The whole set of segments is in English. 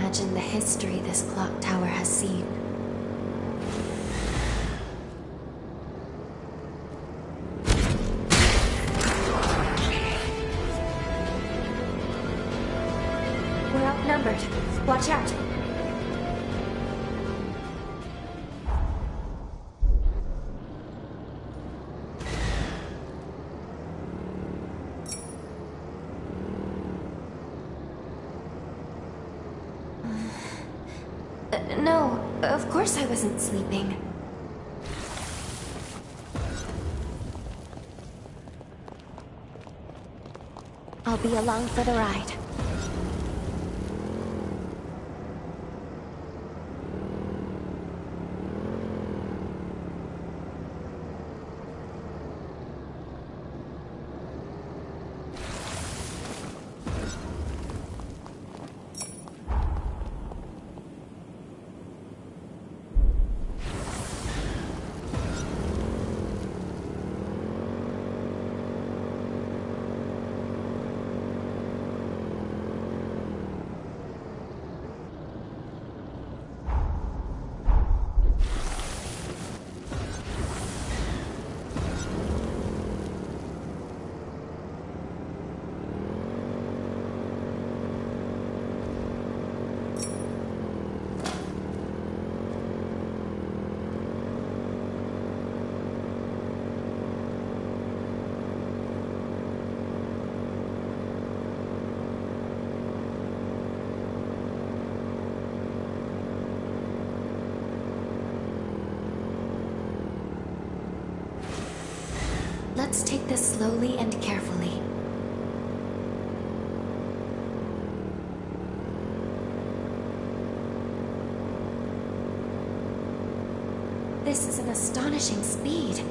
imagine the history this clock tower has seen. We're outnumbered. Watch out! No, of course I wasn't sleeping. I'll be along for the ride. Let's take this slowly and carefully. This is an astonishing speed.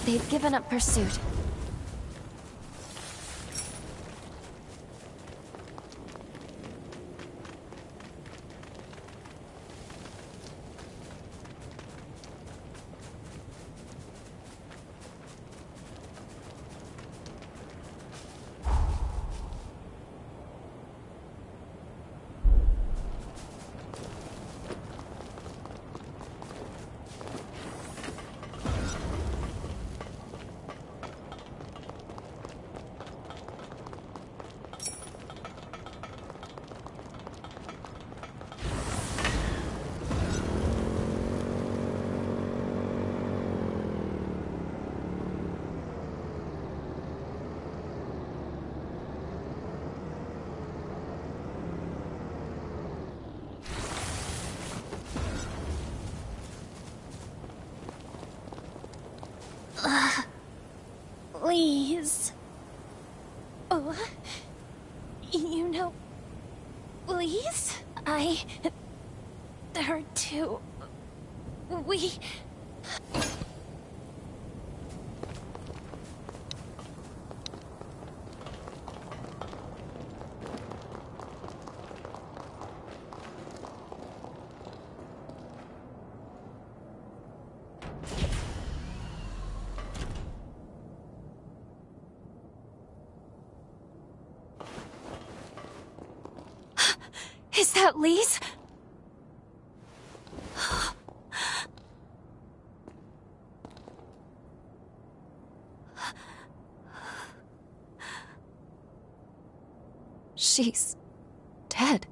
They've given up pursuit. Please. Oh, you know, please? There are two. We... Is that Lise? She's dead,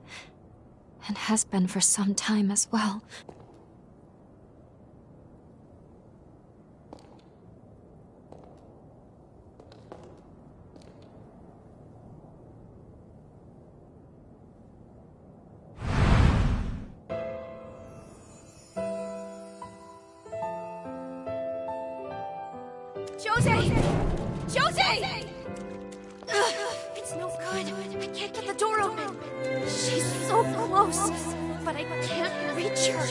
and has been for some time as well. Jose! Jose! It's no good. I can't get the door open. She's so close, but I can't reach her.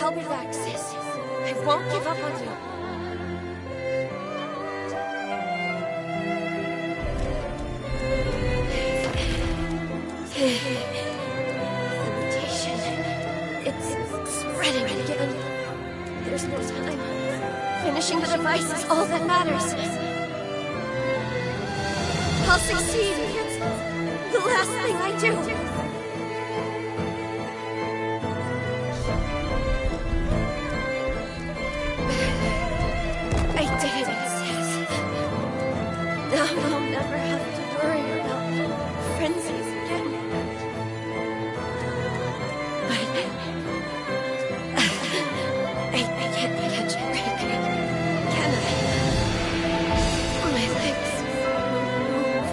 I'll be back, sis. I won't give up on you. It's spreading again. There's no time. Finishing the device is all that matters. I'll succeed. It's the last thing I do. I did it, Sis. Now I'll never have to worry about frenzies again. But I can't catch a break, can I? My legs move.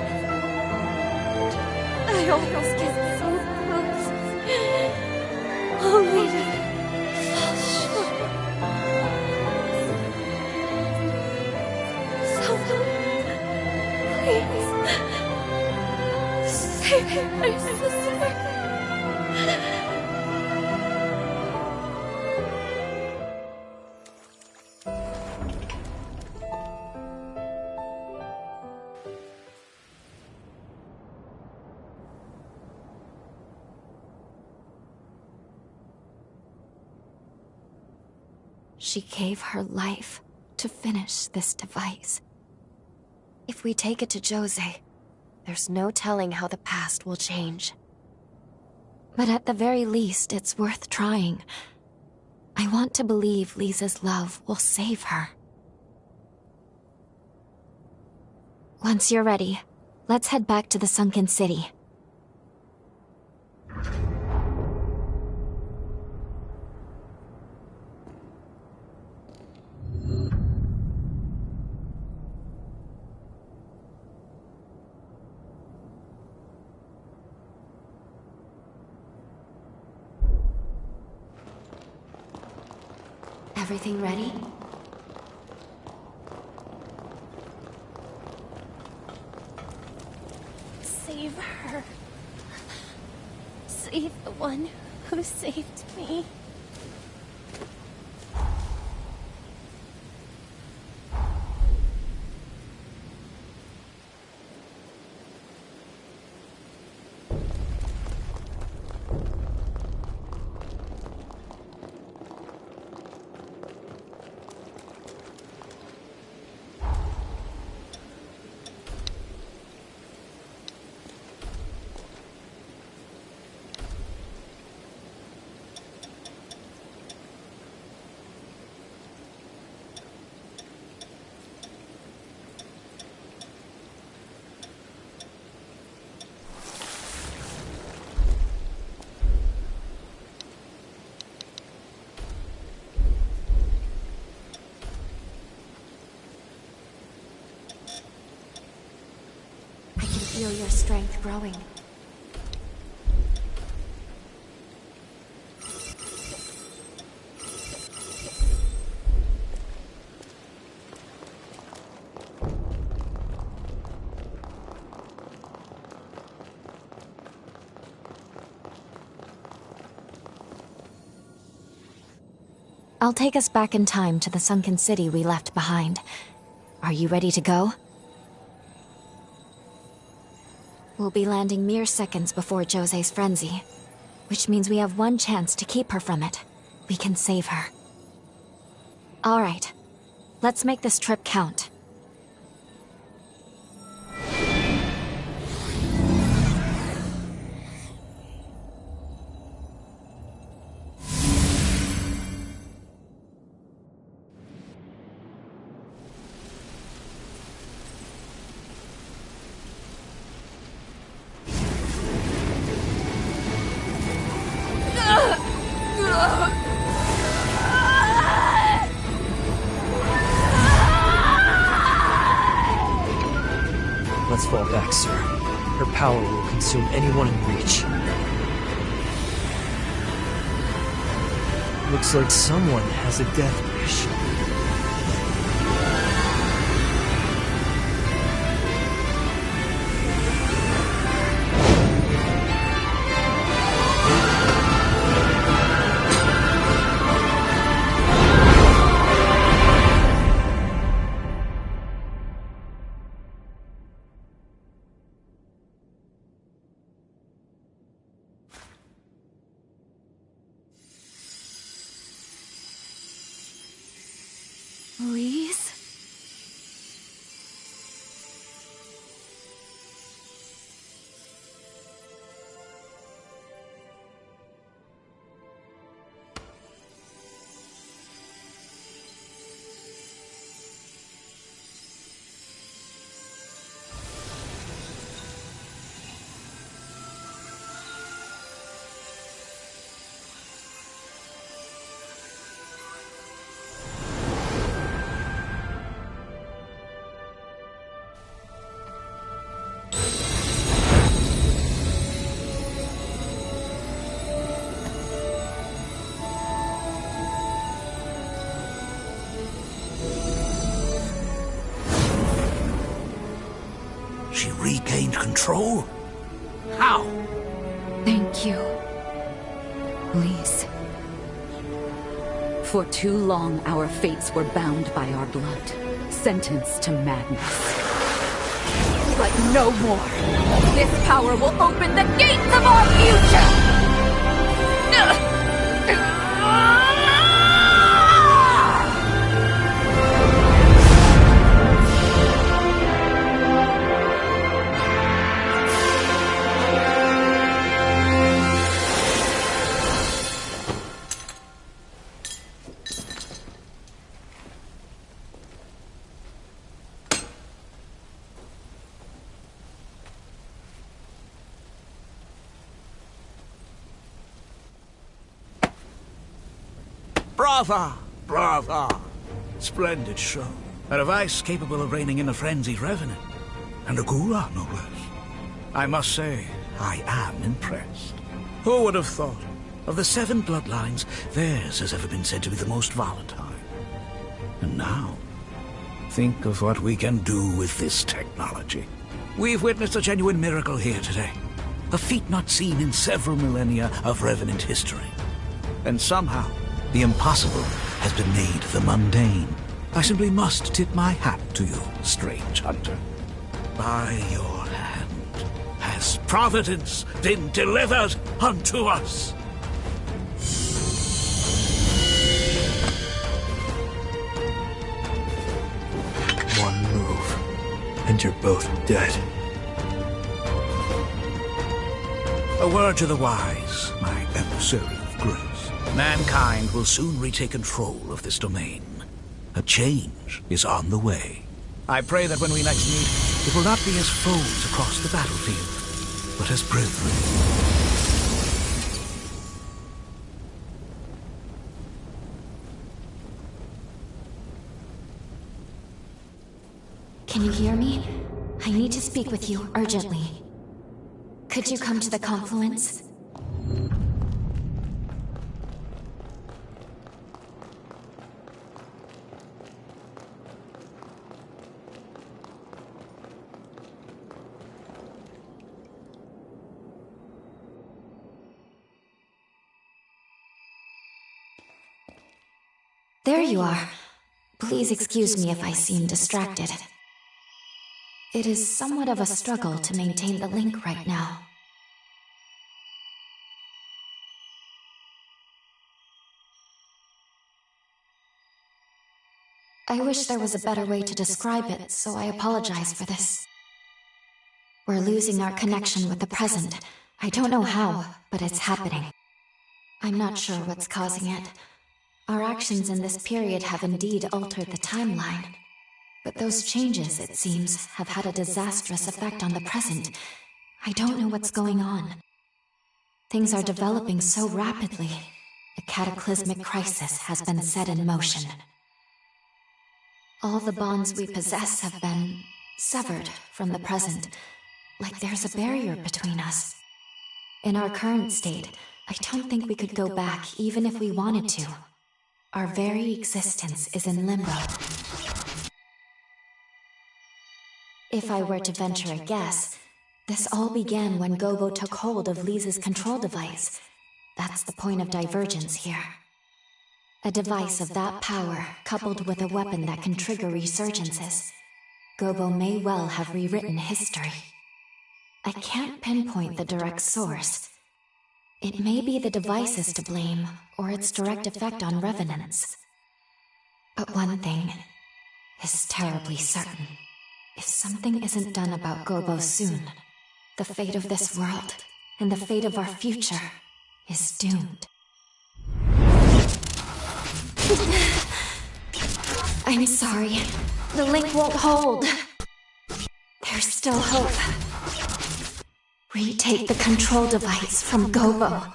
I almost get so close. Only to fall short. Please, save my sister. She gave her life to finish this device. If we take it to Jose, there's no telling how the past will change. But at the very least, it's worth trying. I want to believe Liza's love will save her. Once you're ready, let's head back to the sunken city. Everything ready? Save her. Save the one who saved me. Feel your strength growing. I'll take us back in time to the sunken city we left behind. Are you ready to go? We'll be landing mere seconds before Jose's frenzy, which means we have one chance to keep her from it. We can save her. All right, let's make this trip count. Let's fall back, sir. Her power will consume anyone in reach. Looks like someone has a death wish. Please? She regained control? How? Thank you. Please. For too long, our fates were bound by our blood, sentenced to madness. But no more. This power will open the gates of our future! Brava! Brava! Splendid show. A device capable of reining in a frenzied revenant. And a Gura, no less. I must say, I am impressed. Who would have thought? Of the 7 bloodlines, theirs has ever been said to be the most volatile. And now, think of what we can do with this technology. We've witnessed a genuine miracle here today. A feat not seen in several millennia of Revenant history. And somehow, the impossible has been made the mundane. I simply must tip my hat to you, strange hunter. By your hand has Providence been delivered unto us. One move, and you're both dead. A word to the wise, my emissary of grace. Mankind will soon retake control of this domain. A change is on the way. I pray that when we next meet, it will not be as foes across the battlefield, but as brethren. Can you hear me? I need to speak with you urgently. Could you come to the confluence? There you are. Please excuse me if I seem distracted. It is somewhat of a struggle to maintain the link right now. I wish there was a better way to describe it, so I apologize for this. We're losing our connection with the present. I don't know how, but it's happening. I'm not sure what's causing it. Our actions in this period have indeed altered the timeline. But those changes, it seems, have had a disastrous effect on the present. I don't know what's going on. Things are developing so rapidly. A cataclysmic crisis has been set in motion. All the bonds we possess have been severed from the present, like there's a barrier between us. In our current state, I don't think we could go back even if we wanted to. Our very existence is in limbo. If I were to venture a guess, this all began when Gobo took hold of Lisa's control device. That's the point of divergence here. A device of that power, coupled with a weapon that can trigger resurgences. Gobo may well have rewritten history. I can't pinpoint the direct source. It may be the device is to blame, or its direct effect on revenants. But one thing, is terribly certain. If something isn't done about Gobo soon, the fate of this world and the fate of our future is doomed. I'm sorry. The link won't hold. There's still hope. Retake the control device from Gobo.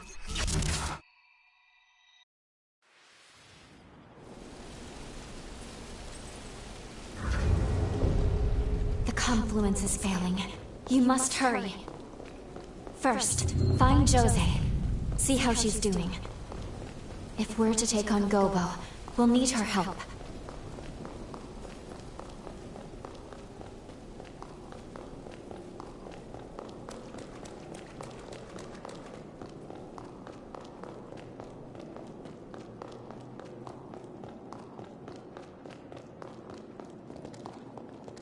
The confluence is failing. You must hurry. First, find Jose. See how she's doing. If we're to take on Gobo, we'll need her help.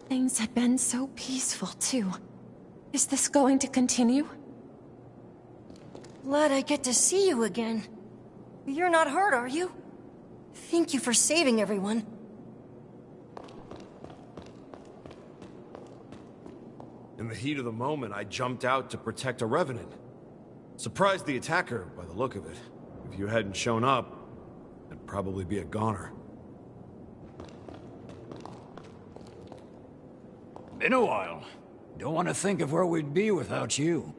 Things had been so peaceful, too. Is this going to continue? Glad I get to see you again. You're not hurt, are you? Thank you for saving everyone. In the heat of the moment, I jumped out to protect a Revenant. Surprised the attacker, by the look of it. If you hadn't shown up, I'd probably be a goner. Been a while. Don't want to think of where we'd be without you.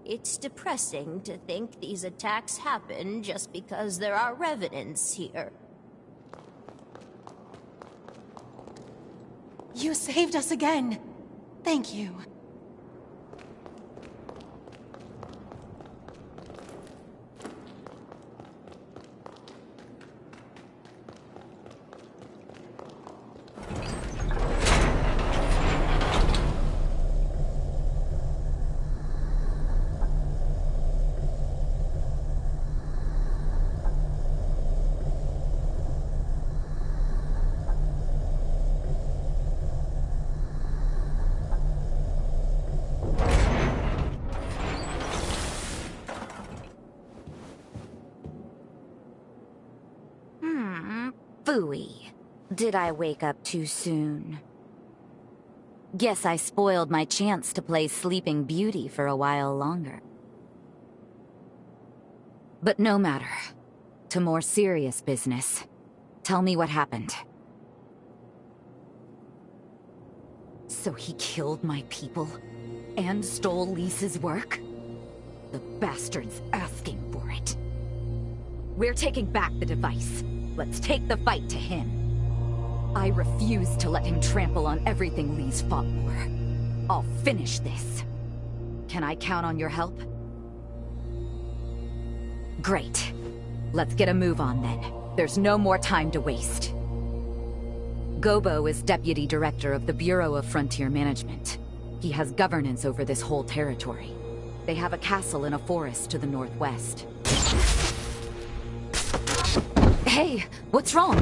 It's depressing to think these attacks happen just because there are revenants here. You saved us again. Thank you. Phooey. Did I wake up too soon? Guess I spoiled my chance to play Sleeping Beauty for a while longer. But no matter. To more serious business. Tell me what happened. So he killed my people? And stole Lisa's work? The bastard's asking for it. We're taking back the device. Let's take the fight to him. I refuse to let him trample on everything Lee's fought for. I'll finish this. Can I count on your help? Great. Let's get a move on then. There's no more time to waste. Gobo is Deputy Director of the Bureau of Frontier Management. He has governance over this whole territory. They have a castle in a forest to the northwest. Hey, what's wrong?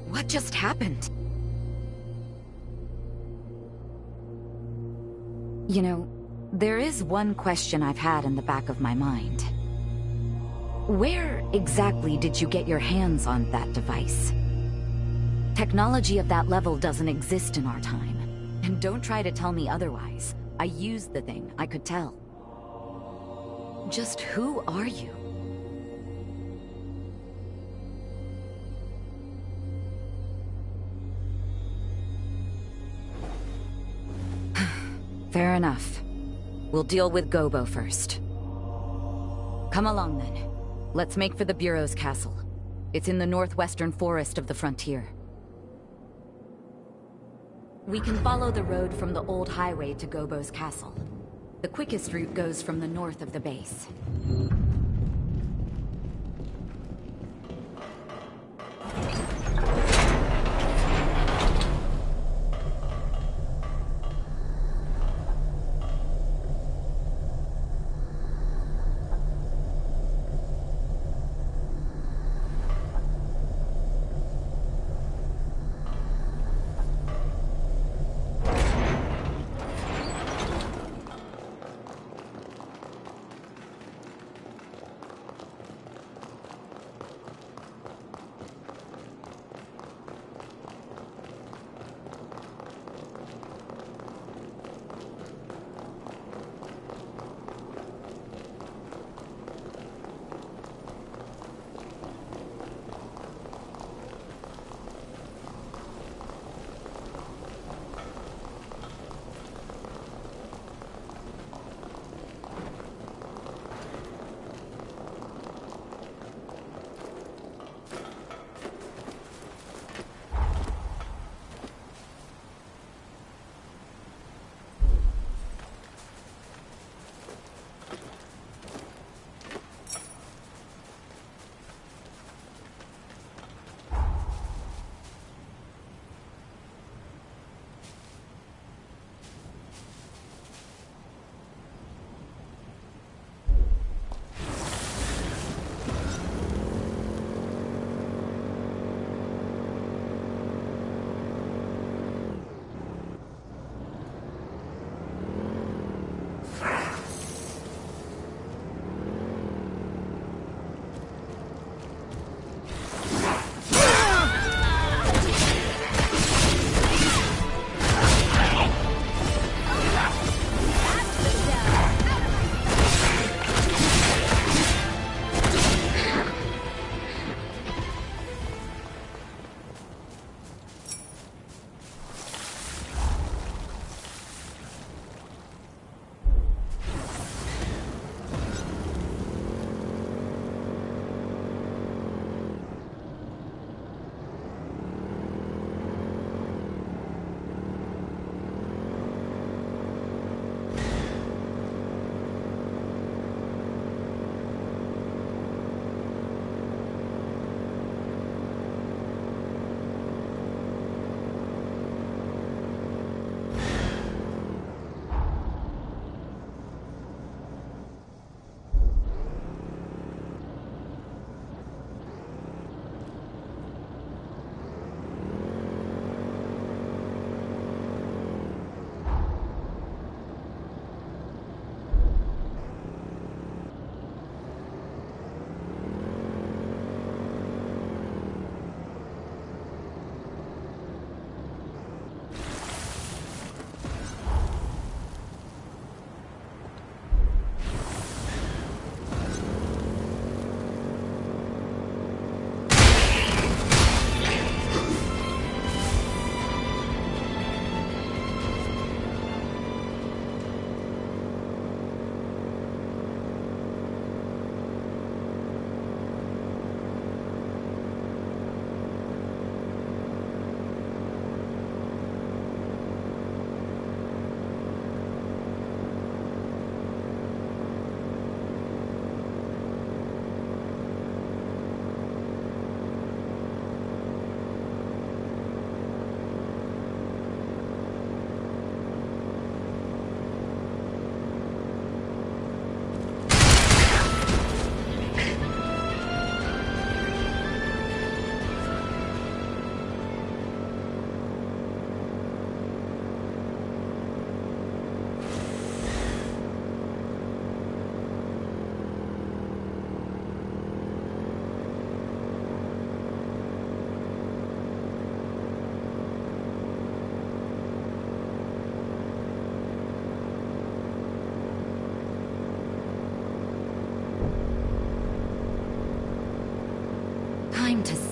What just happened? You know, there is one question I've had in the back of my mind. Where exactly did you get your hands on that device? Technology of that level doesn't exist in our time. And don't try to tell me otherwise. I used the thing, I could tell. Just who are you? Fair enough. We'll deal with Gobo first. Come along then. Let's make for the Bureau's castle. It's in the northwestern forest of the frontier. We can follow the road from the old highway to Gobo's castle. The quickest route goes from the north of the base.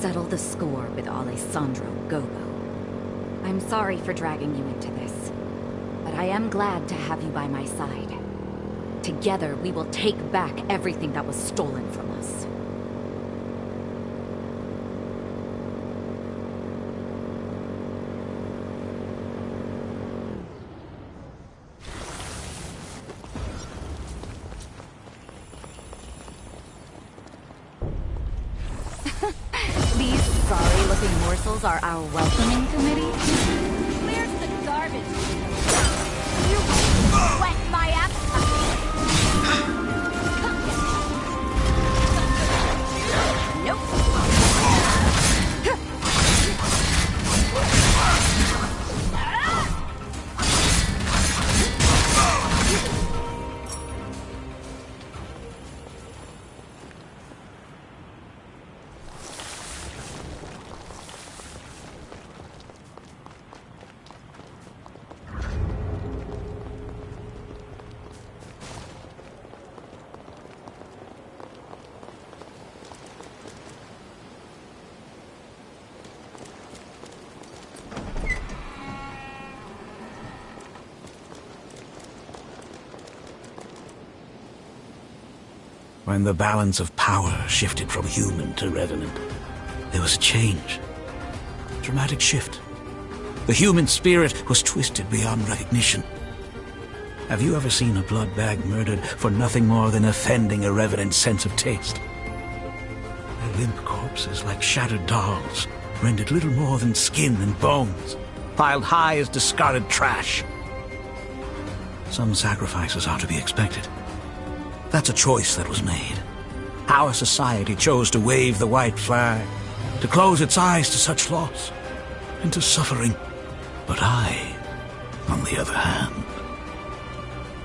settle the score with Alessandro Gobo. I'm sorry for dragging you into this, but I am glad to have you by my side. Together, we will take back everything that was stolen from us. These sorry-looking morsels are our welcoming committee? Where's the garbage? You wet my appetite. Nope. When the balance of power shifted from human to revenant, there was a change. A dramatic shift. The human spirit was twisted beyond recognition. Have you ever seen a blood bag murdered for nothing more than offending a revenant's sense of taste? Their limp corpses, like shattered dolls, rendered little more than skin and bones, piled high as discarded trash. Some sacrifices are to be expected. That's a choice that was made. Our society chose to wave the white flag, to close its eyes to such loss and to suffering. But I, on the other hand,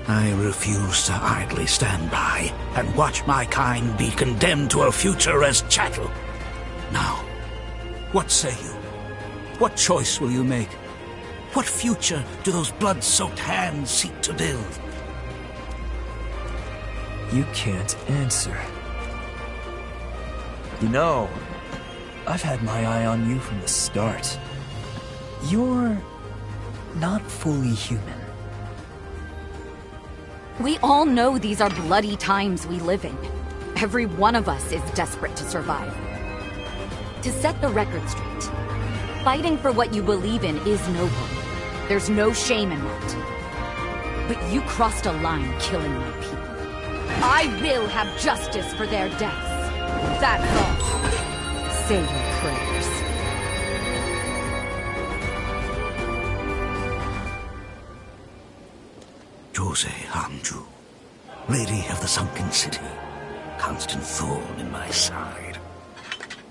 I refuse to idly stand by and watch my kind be condemned to a future as chattel. Now, what say you? What choice will you make? What future do those blood-soaked hands seek to build? You can't answer. You know, I've had my eye on you from the start. You're not fully human. We all know these are bloody times we live in. Every one of us is desperate to survive. To set the record straight, fighting for what you believe in is noble. There's no shame in that. But you crossed a line killing my people. I will have justice for their deaths. That's all. Say your prayers. Jose Hanju, Lady of the Sunken City, constant thorn in my side.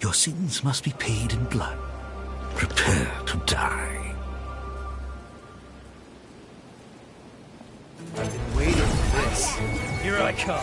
Your sins must be paid in blood. Prepare to die. I've been waiting for this. Here I come.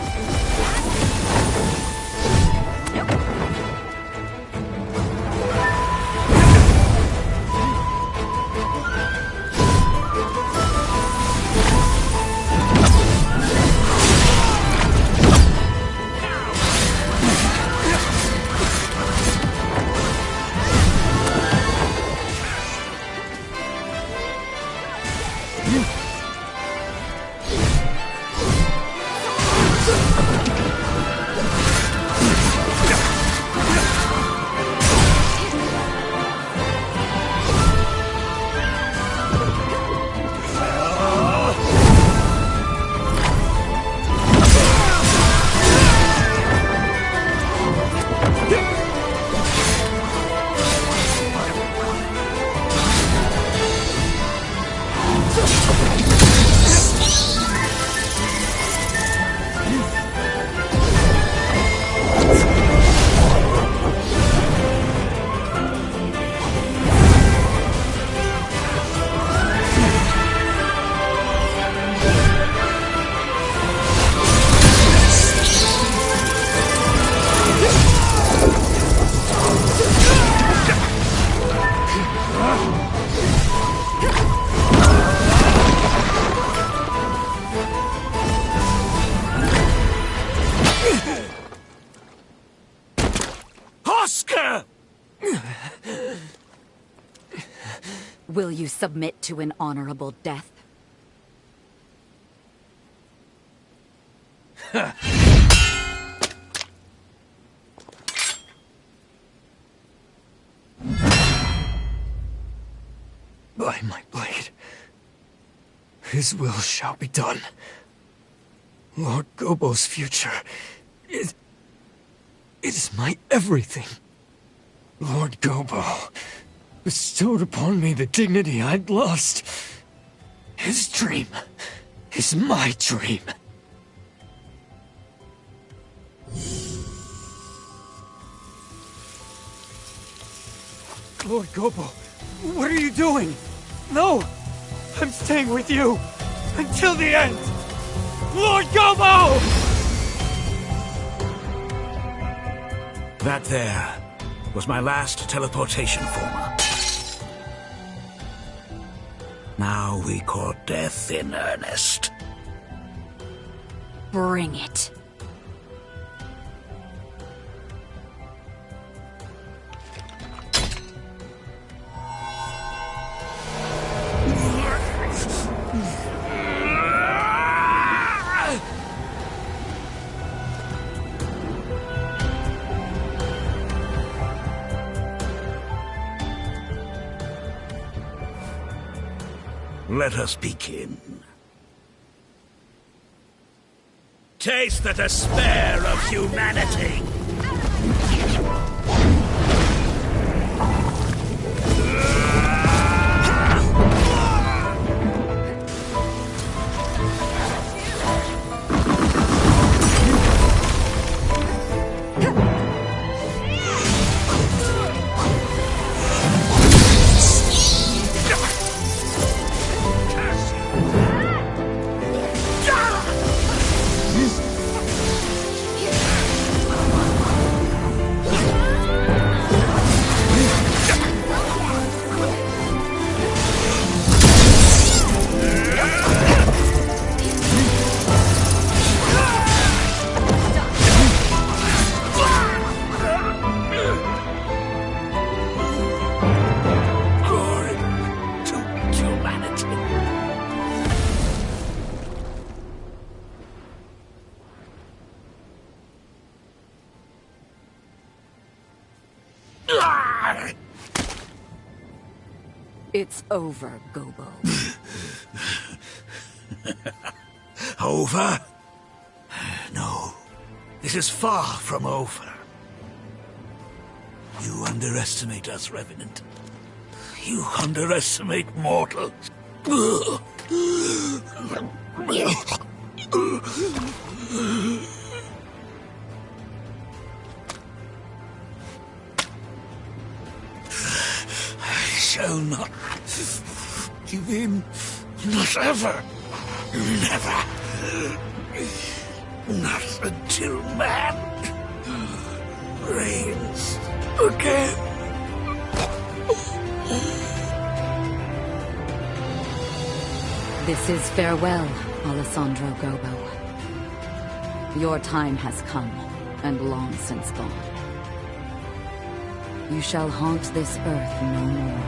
Will you submit to an honorable death? By my blade, his will shall be done. Lord Gobo's future, it is my everything. Lord Gobo bestowed upon me the dignity I'd lost. His dream is my dream. Lord Gobo, what are you doing? No! I'm staying with you! Until the end! Lord Gobo! That there was my last teleportation former. Now we court death in earnest. Bring it. Let us begin. Taste the despair of humanity! It's over, Gobo. Over? No. This is far from over. You underestimate us, Revenant. You underestimate mortals. I shall not give in. Not ever. Never. Not until man reigns again. This is farewell, Alessandro Gobo. Your time has come, and long since gone. You shall haunt this earth no more.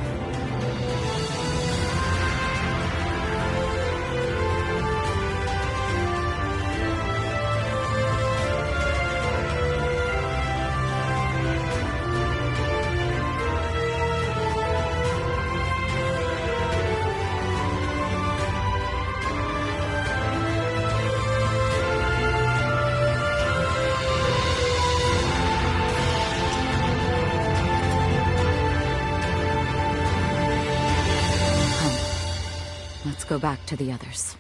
Let's go back to the others.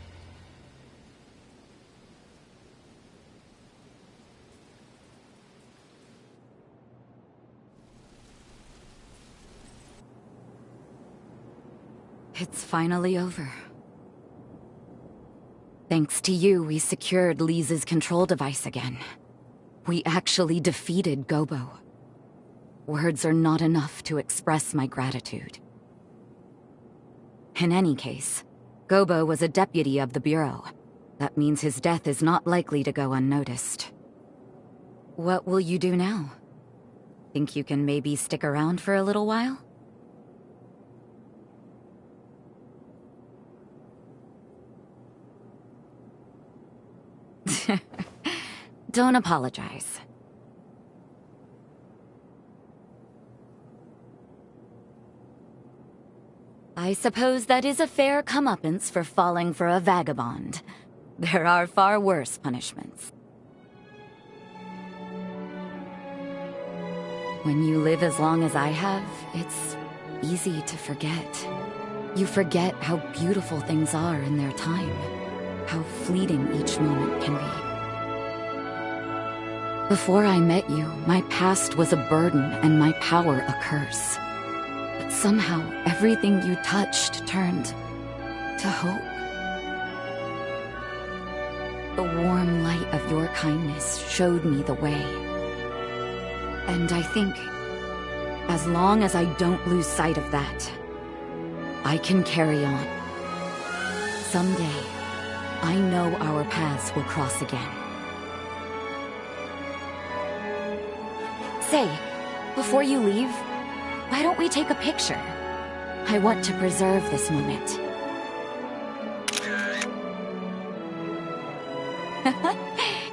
It's finally over. Thanks to you, we secured Lyse's control device again. We actually defeated Gobo. Words are not enough to express my gratitude. In any case, Gobo was a deputy of the Bureau. That means his death is not likely to go unnoticed. What will you do now? Think you can maybe stick around for a little while? Don't apologize. I suppose that is a fair comeuppance for falling for a vagabond. There are far worse punishments. When you live as long as I have, it's easy to forget. You forget how beautiful things are in their time, how fleeting each moment can be. Before I met you, my past was a burden and my power a curse. But somehow, everything you touched turned to hope. The warm light of your kindness showed me the way. And I think, as long as I don't lose sight of that, I can carry on. Someday, I know our paths will cross again. Say, before you leave, why don't we take a picture? I want to preserve this moment.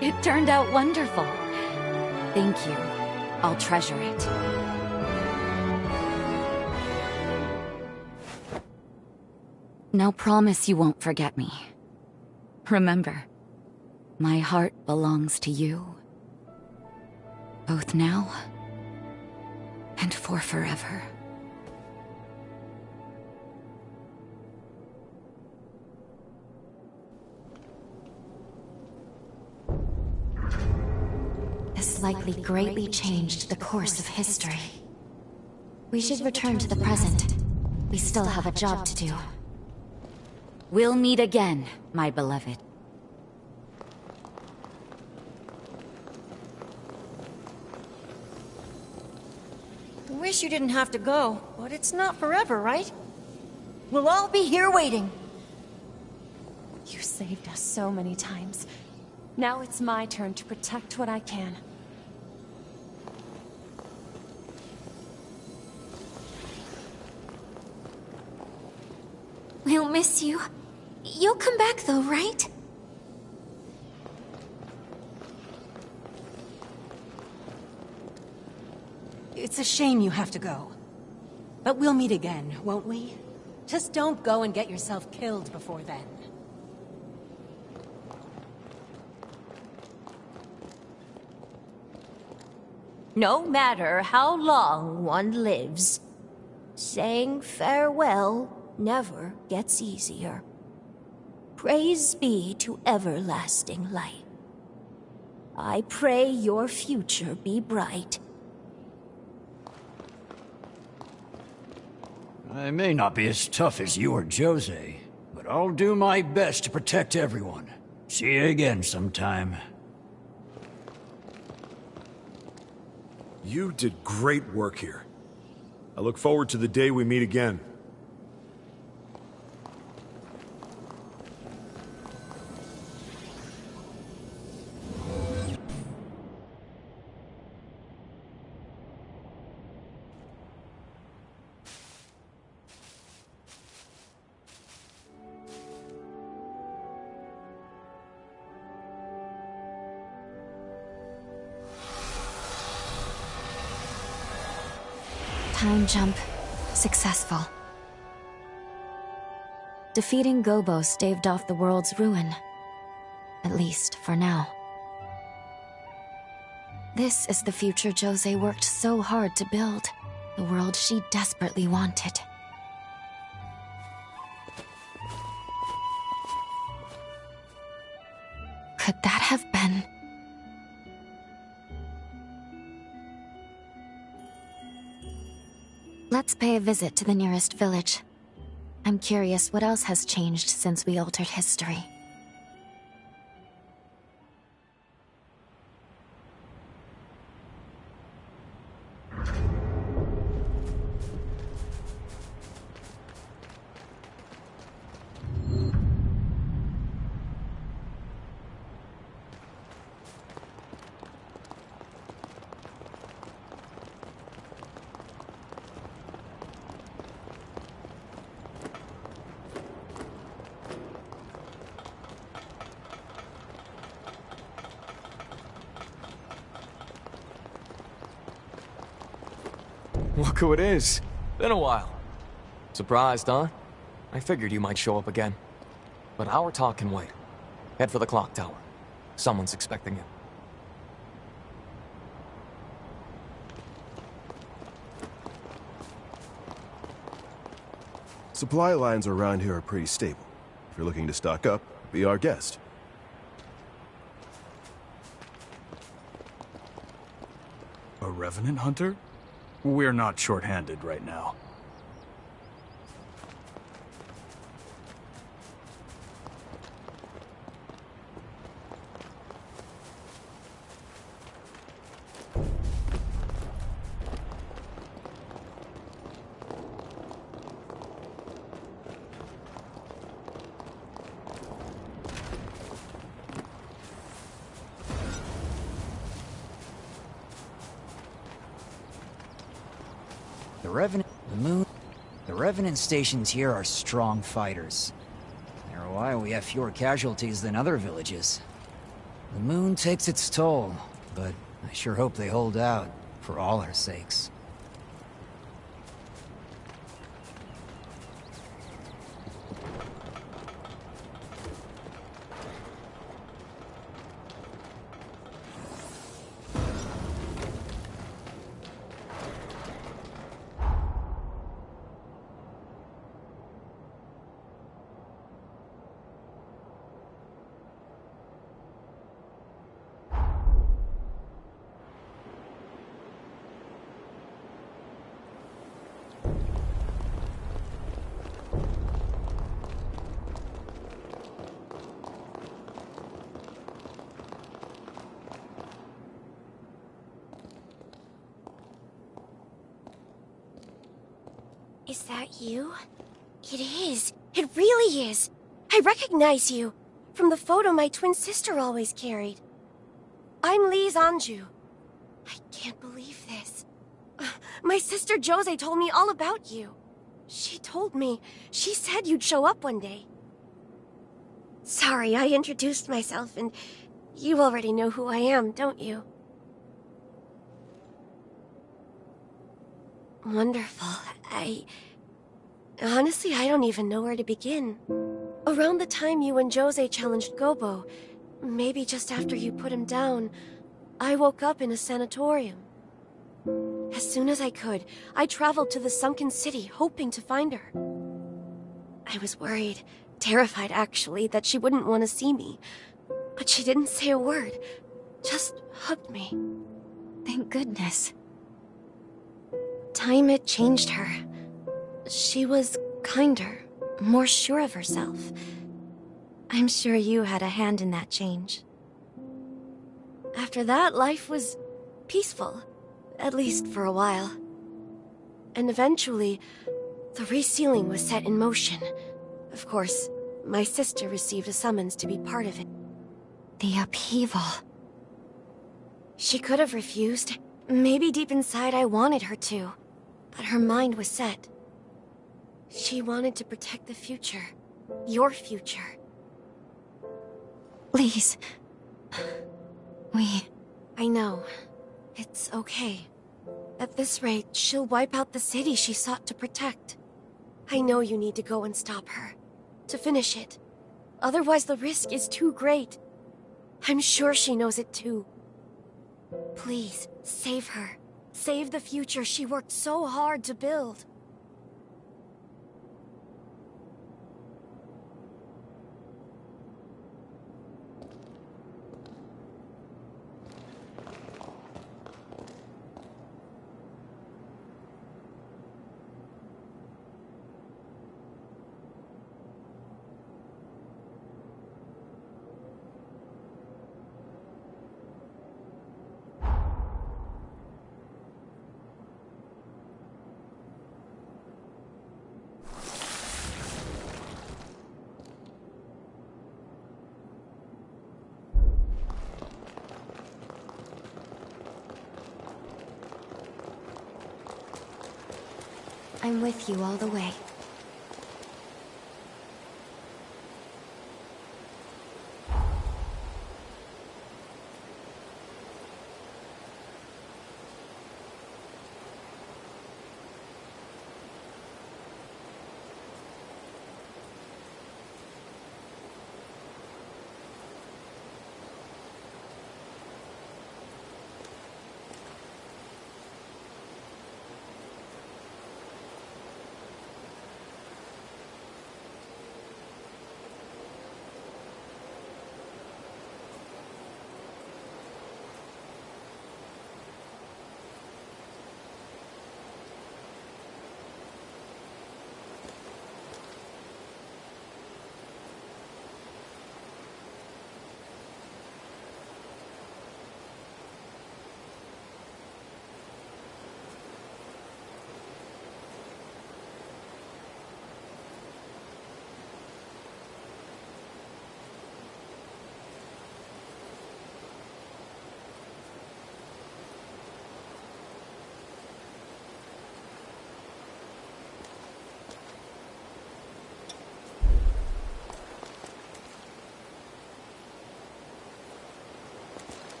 It turned out wonderful. Thank you. I'll treasure it. Now promise you won't forget me. Remember, my heart belongs to you. Both now and for forever. This likely greatly changed the course of history. We should return to the present. We still have a job to do. We'll meet again, my beloved. Wish you didn't have to go, but it's not forever, right? We'll all be here waiting. You saved us so many times. Now it's my turn to protect what I can. We'll miss you. You'll come back though, right? It's a shame you have to go. But we'll meet again, won't we? Just don't go and get yourself killed before then. No matter how long one lives, saying farewell never gets easier. Praise be to everlasting light. I pray your future be bright. I may not be as tough as you or Jose, but I'll do my best to protect everyone. See you again sometime. You did great work here. I look forward to the day we meet again. Time jump. Successful. Defeating Gobo staved off the world's ruin. At least, for now. This is the future Jose worked so hard to build. The world she desperately wanted. Could that have been... Let's pay a visit to the nearest village. I'm curious what else has changed since we altered history. Look who it is. Been a while. Surprised, huh? I figured you might show up again. But our talk can wait. Head for the clock tower. Someone's expecting you. Supply lines around here are pretty stable. If you're looking to stock up, be our guest. A Revenant hunter? We're not short-handed right now. The Revenant stations here are strong fighters. They're why we have fewer casualties than other villages. The moon takes its toll, but I sure hope they hold out, for all our sakes. Is that you? It is. It really is. I recognize you. From the photo my twin sister always carried. I'm Lise Anjou. I can't believe this. My sister Jose told me all about you. She told me. She said you'd show up one day. Sorry, I introduced myself, and you already know who I am, don't you? Wonderful. Honestly, I don't even know where to begin. Around the time you and Jose challenged Gobo, maybe just after you put him down, I woke up in a sanatorium. As soon as I could, I traveled to the sunken city, hoping to find her. I was worried, terrified actually, that she wouldn't want to see me. But she didn't say a word, just hugged me. Thank goodness. Time had changed her. She was kinder, more sure of herself. I'm sure you had a hand in that change. After that, life was peaceful, at least for a while. And eventually, the resealing was set in motion. Of course, my sister received a summons to be part of it. The upheaval. She could have refused. Maybe deep inside I wanted her to. But her mind was set. She wanted to protect the future. Your future. Lise. I know. It's okay. At this rate, she'll wipe out the city she sought to protect. I know you need to go and stop her. To finish it. Otherwise the risk is too great. I'm sure she knows it too. Please, save her. Save the future she worked so hard to build. I'm with you all the way.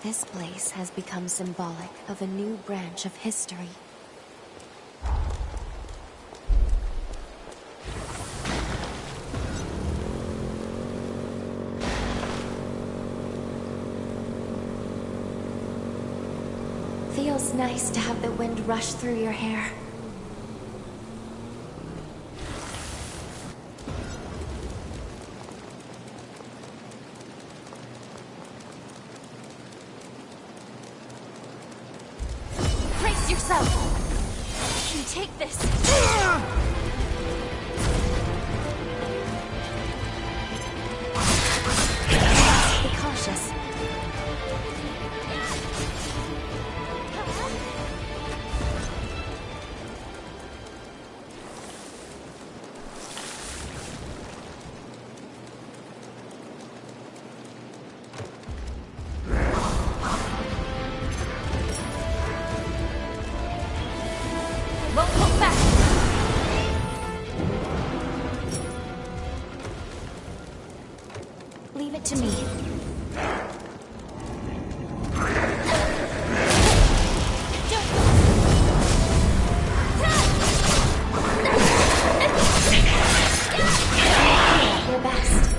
This place has become symbolic of a new branch of history. Feels nice to have the wind rush through your hair. Brace yourself! You can take this! Be cautious. Won't look back! Leave it to me. Your best.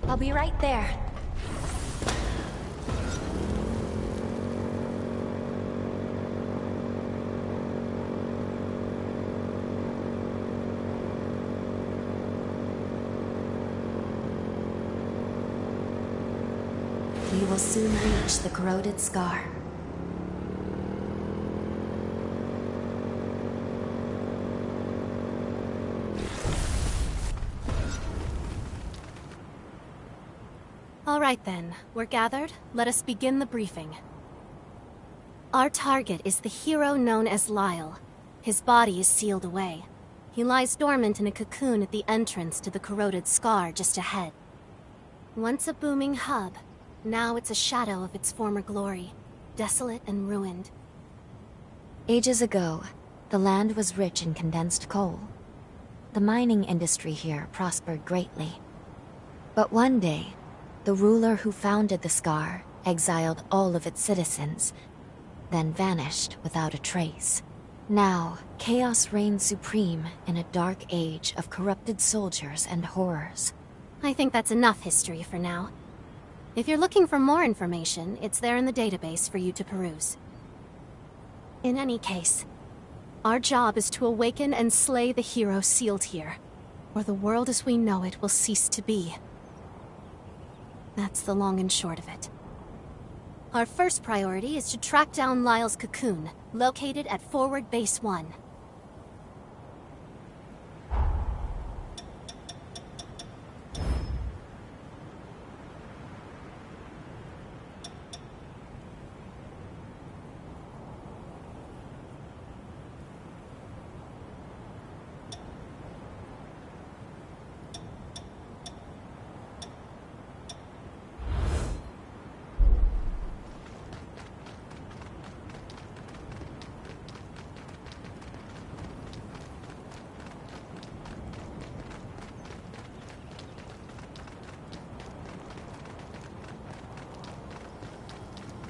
I'll be right there. We will soon reach the corroded scar. All right then, we're gathered. Let us begin the briefing. Our target is the hero known as Lyle. His body is sealed away. He lies dormant in a cocoon at the entrance to the corroded scar just ahead. Once a booming hub, now it's a shadow of its former glory, desolate and ruined. Ages ago, the land was rich in condensed coal. The mining industry here prospered greatly. But one day, the ruler who founded the Scar exiled all of its citizens, then vanished without a trace. Now, chaos reigns supreme in a dark age of corrupted soldiers and horrors. I think that's enough history for now. If you're looking for more information, it's there in the database for you to peruse. In any case, our job is to awaken and slay the hero sealed here, or the world as we know it will cease to be. That's the long and short of it. Our first priority is to track down Lyle's cocoon, located at Forward Base 1.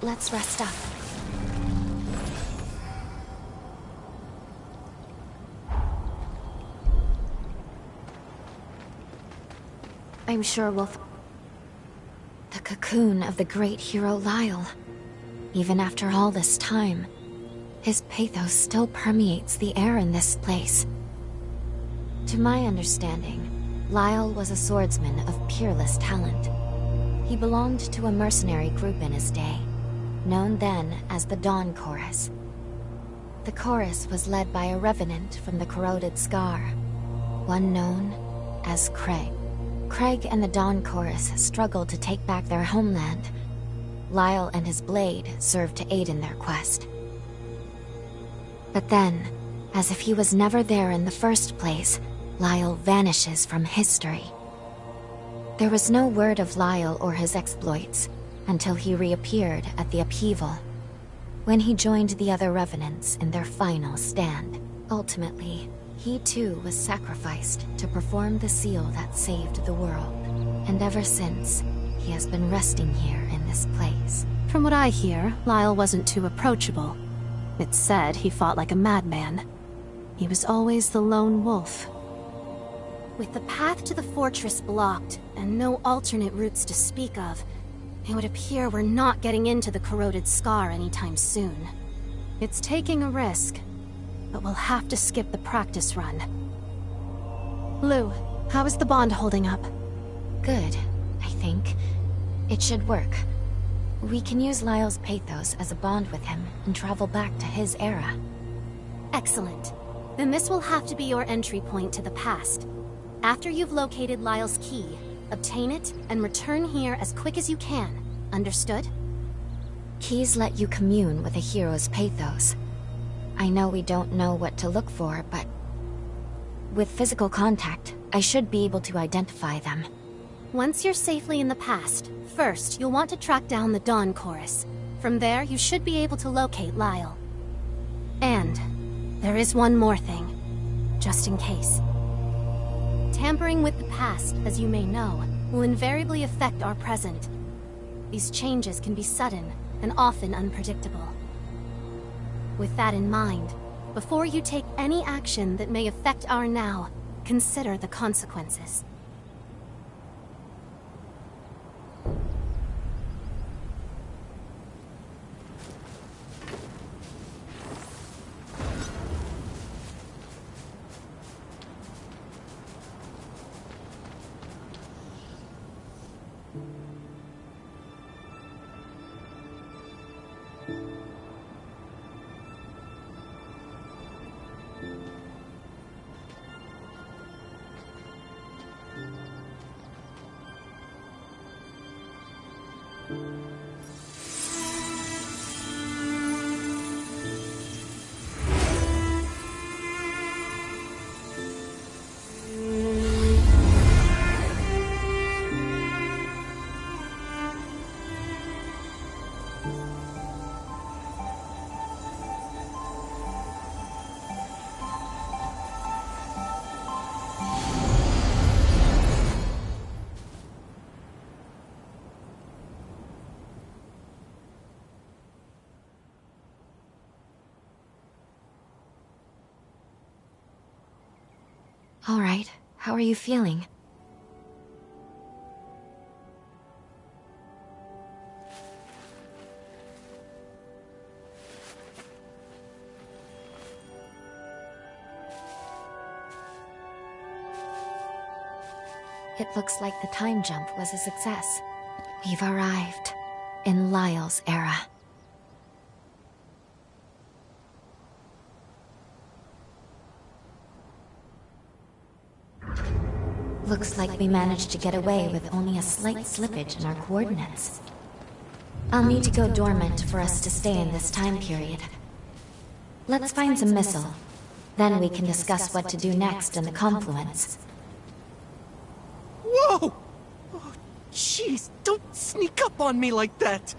Let's rest up. I'm sure we'll... The cocoon of the great hero Lyle. Even after all this time, his pathos still permeates the air in this place. To my understanding, Lyle was a swordsman of peerless talent. He belonged to a mercenary group in his day, known then as the Dawn Chorus. The chorus was led by a revenant from the corroded Scar, one known as Craig. Craig and the Dawn Chorus struggled to take back their homeland. Lyle and his blade served to aid in their quest. But then, as if he was never there in the first place, Lyle vanishes from history. There was no word of Lyle or his exploits until he reappeared at the upheaval, when he joined the other Revenants in their final stand. Ultimately, he too was sacrificed to perform the seal that saved the world. And ever since, he has been resting here in this place. From what I hear, Lyle wasn't too approachable. It's said he fought like a madman. He was always the lone wolf. With the path to the fortress blocked, and no alternate routes to speak of, it would appear we're not getting into the corroded Scar anytime soon. It's taking a risk, but we'll have to skip the practice run. Lou, how is the bond holding up? Good, I think. It should work. We can use Lyle's pathos as a bond with him and travel back to his era. Excellent. Then this will have to be your entry point to the past. After you've located Lyle's key, obtain it and return here as quick as you can. Understood? Keys let you commune with a hero's pathos. I know we don't know what to look for, but with physical contact, I should be able to identify them. Once you're safely in the past, first you'll want to track down the Dawn Chorus. From there, you should be able to locate Lyle. And there is one more thing, just in case. Tampering with the past, as you may know, will invariably affect our present. These changes can be sudden and often unpredictable. With that in mind, before you take any action that may affect our now, consider the consequences. All right, how are you feeling? It looks like the time jump was a success. We've arrived in Lyle's era. Looks like we managed to get away with only a slight slippage in our coordinates. I'll need to go dormant for us to stay in this time period. Let's find some missile. Then we can discuss what to do next in the confluence. Whoa! Oh, jeez, don't sneak up on me like that!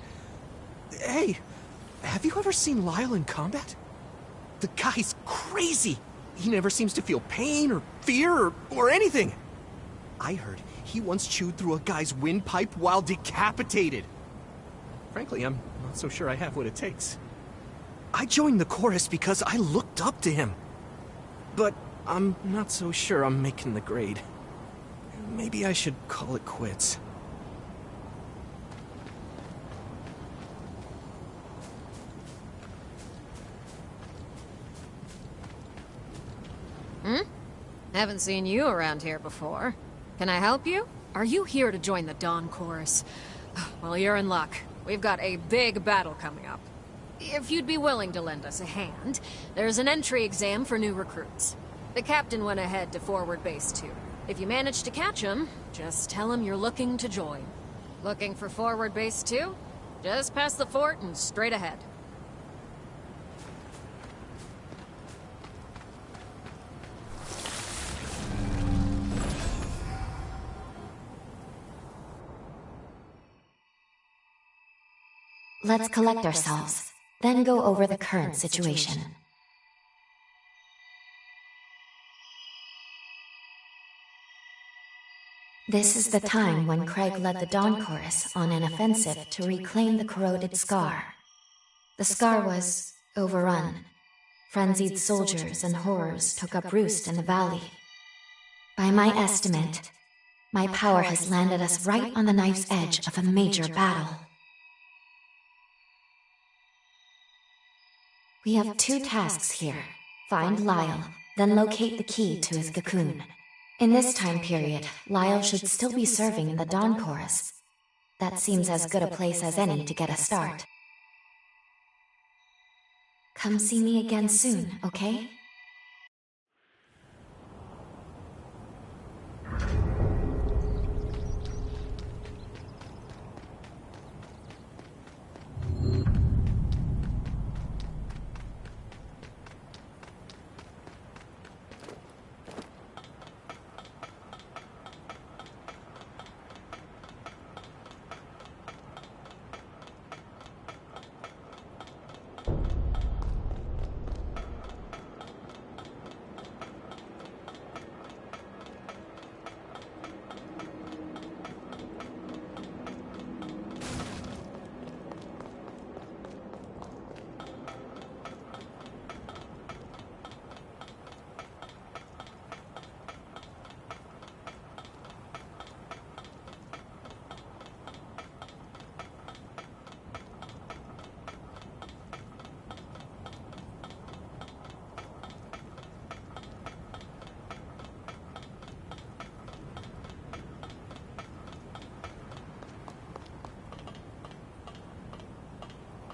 Hey, have you ever seen Lyle in combat? The guy's crazy! He never seems to feel pain or fear or anything! I heard he once chewed through a guy's windpipe while decapitated. Frankly, I'm not so sure I have what it takes. I joined the chorus because I looked up to him. But I'm not so sure I'm making the grade. Maybe I should call it quits. Haven't seen you around here before. Can I help you? Are you here to join the Dawn Chorus? Well, you're in luck. We've got a big battle coming up. If you'd be willing to lend us a hand, there's an entry exam for new recruits. The captain went ahead to Forward Base 2. If you manage to catch him, just tell him you're looking to join. Looking for Forward Base 2? Just past the fort and straight ahead. Let's collect ourselves, then go over the current situation. This is the time when Craig led the Dawn Chorus on an offensive to reclaim the corroded Scar. The Scar was overrun. Frenzied soldiers and horrors took up roost in the valley. By my estimate, my power has landed us right on the knife's edge of a major battle. We have two tasks here. Find Lyle, then locate the key to his cocoon. In this time period, Lyle should still be serving in the Dawn Chorus. That seems as good a place as any to get a start. Come see me again soon, okay?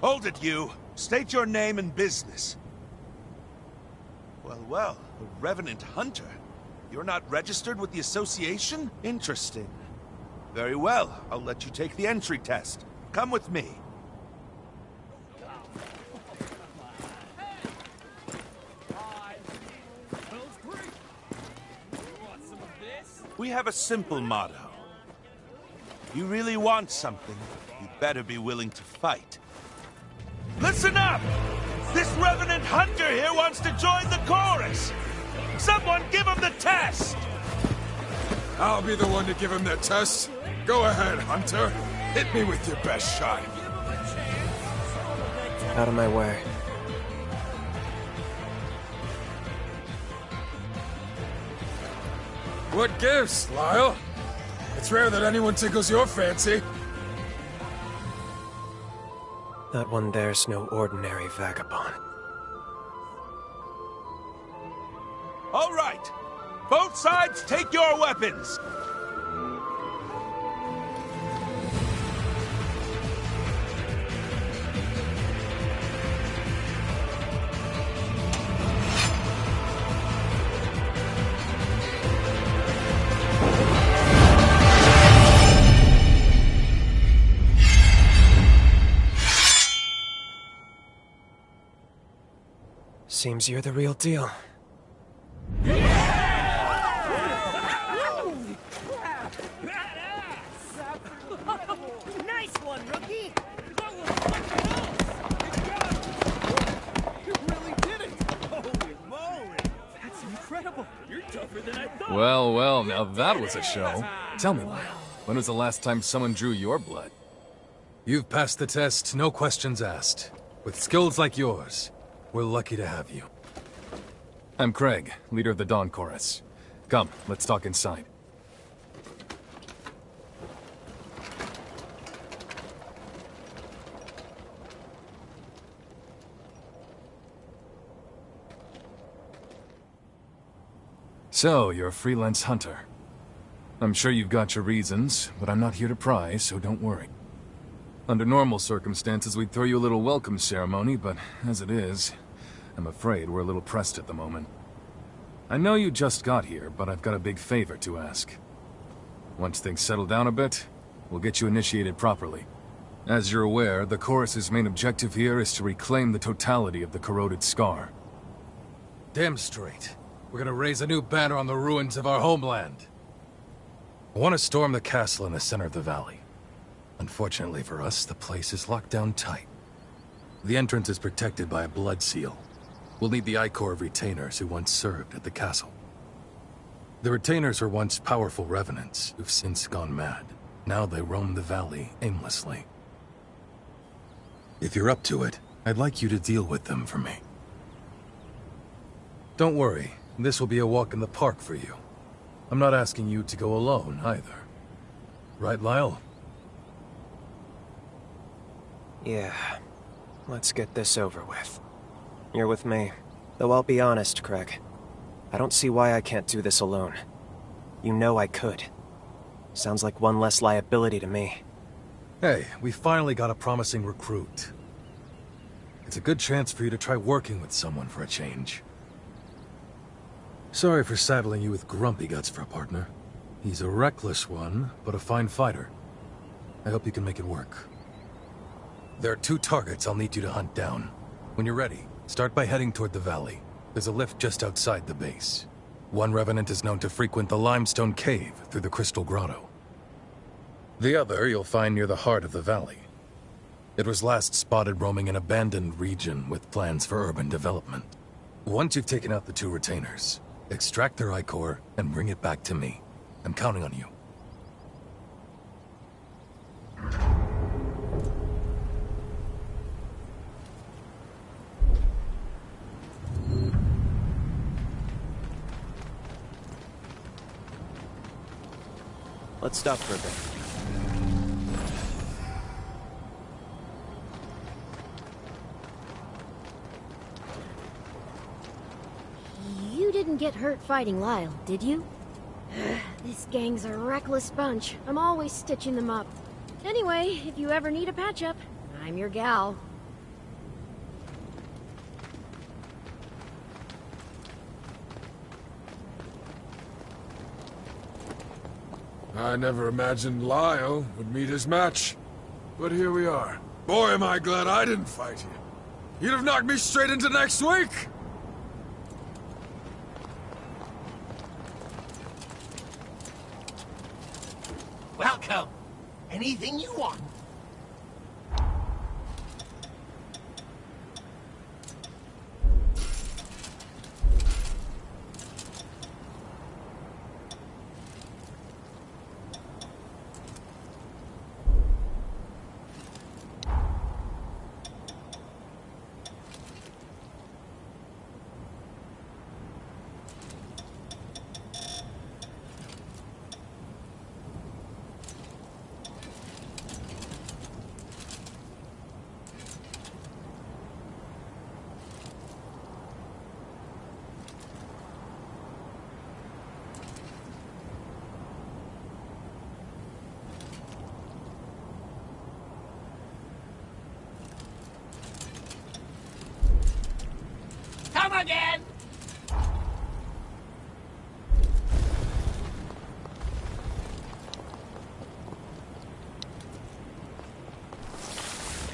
Hold it, you! State your name and business. Well, well, the Revenant Hunter. You're not registered with the Association? Interesting. Very well, I'll let you take the entry test. Come with me. We have a simple motto. If you really want something, you better be willing to fight. Listen up! This Revenant Hunter here wants to join the chorus! Someone give him the test! I'll be the one to give him the test. Go ahead, Hunter. Hit me with your best shot. Out of my way. What gives, Lyle? It's rare that anyone tickles your fancy. That one there's no ordinary vagabond. All right! Both sides, take your weapons! Seems you're the real deal. Nice one, rookie! You really did it! Holy moly! That's incredible! You're tougher than I thought! Well, now that was a show. Tell me, Lyle, when was the last time someone drew your blood? You've passed the test, no questions asked. With skills like yours, we're lucky to have you. I'm Craig, leader of the Dawn Chorus. Come, let's talk inside. So, you're a freelance hunter. I'm sure you've got your reasons, but I'm not here to pry, so don't worry. Under normal circumstances, we'd throw you a little welcome ceremony, but as it is, I'm afraid we're a little pressed at the moment. I know you just got here, but I've got a big favor to ask. Once things settle down a bit, we'll get you initiated properly. As you're aware, the Chorus's main objective here is to reclaim the totality of the corroded scar. Damn straight. We're gonna raise a new banner on the ruins of our homeland. I want to storm the castle in the center of the valley. Unfortunately for us, the place is locked down tight. The entrance is protected by a blood seal. We'll need the Ichor of retainers who once served at the castle. The retainers were once powerful revenants who've since gone mad. Now they roam the valley aimlessly. If you're up to it, I'd like you to deal with them for me. Don't worry, this will be a walk in the park for you. I'm not asking you to go alone, either. Right, Lyle? Yeah. Let's get this over with. You're with me. Though I'll be honest, Craig. I don't see why I can't do this alone. You know I could. Sounds like one less liability to me. Hey, we finally got a promising recruit. It's a good chance for you to try working with someone for a change. Sorry for saddling you with Grumpy Guts for a partner. He's a reckless one, but a fine fighter. I hope you can make it work. There are 2 targets I'll need you to hunt down. When you're ready, start by heading toward the valley. There's a lift just outside the base. One revenant is known to frequent the limestone cave through the Crystal Grotto. The other you'll find near the heart of the valley. It was last spotted roaming an abandoned region with plans for urban development. Once you've taken out the 2 retainers, extract their Ichor and bring it back to me. I'm counting on you. Let's stop for a bit. You didn't get hurt fighting Lyle, did you? This gang's a reckless bunch. I'm always stitching them up. Anyway, if you ever need a patch-up, I'm your gal. I never imagined Lyle would meet his match. But here we are. Boy, am I glad I didn't fight you. You'd have knocked me straight into next week! Welcome. Anything you want. Come again!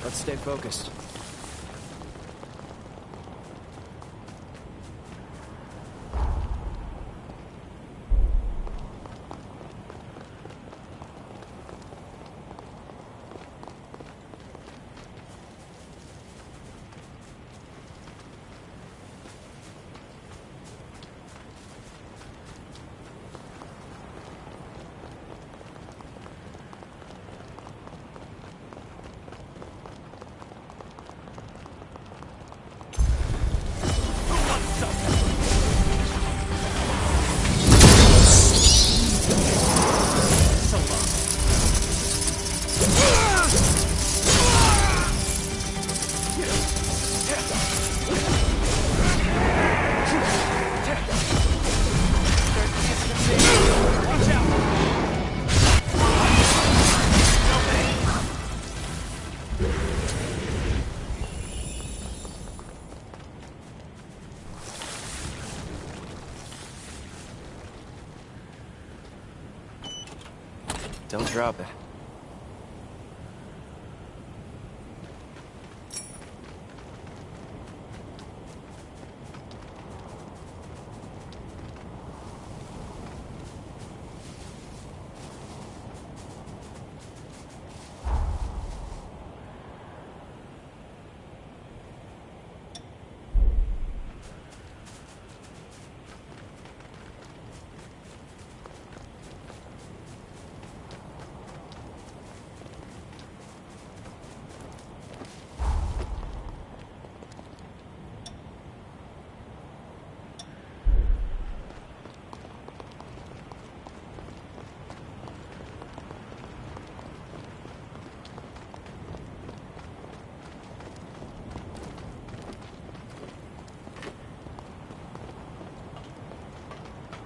Let's stay focused. Don't drop it.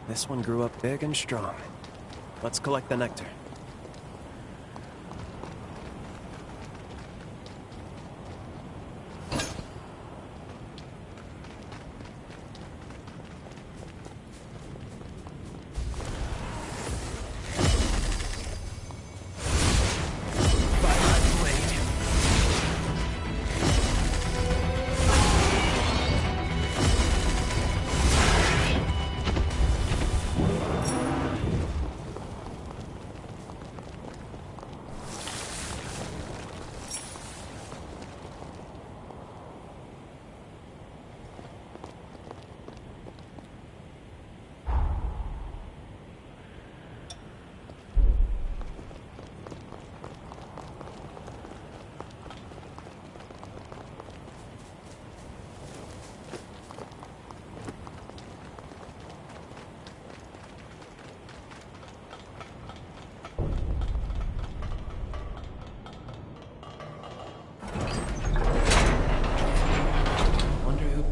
This one grew up big and strong. Let's collect the nectar.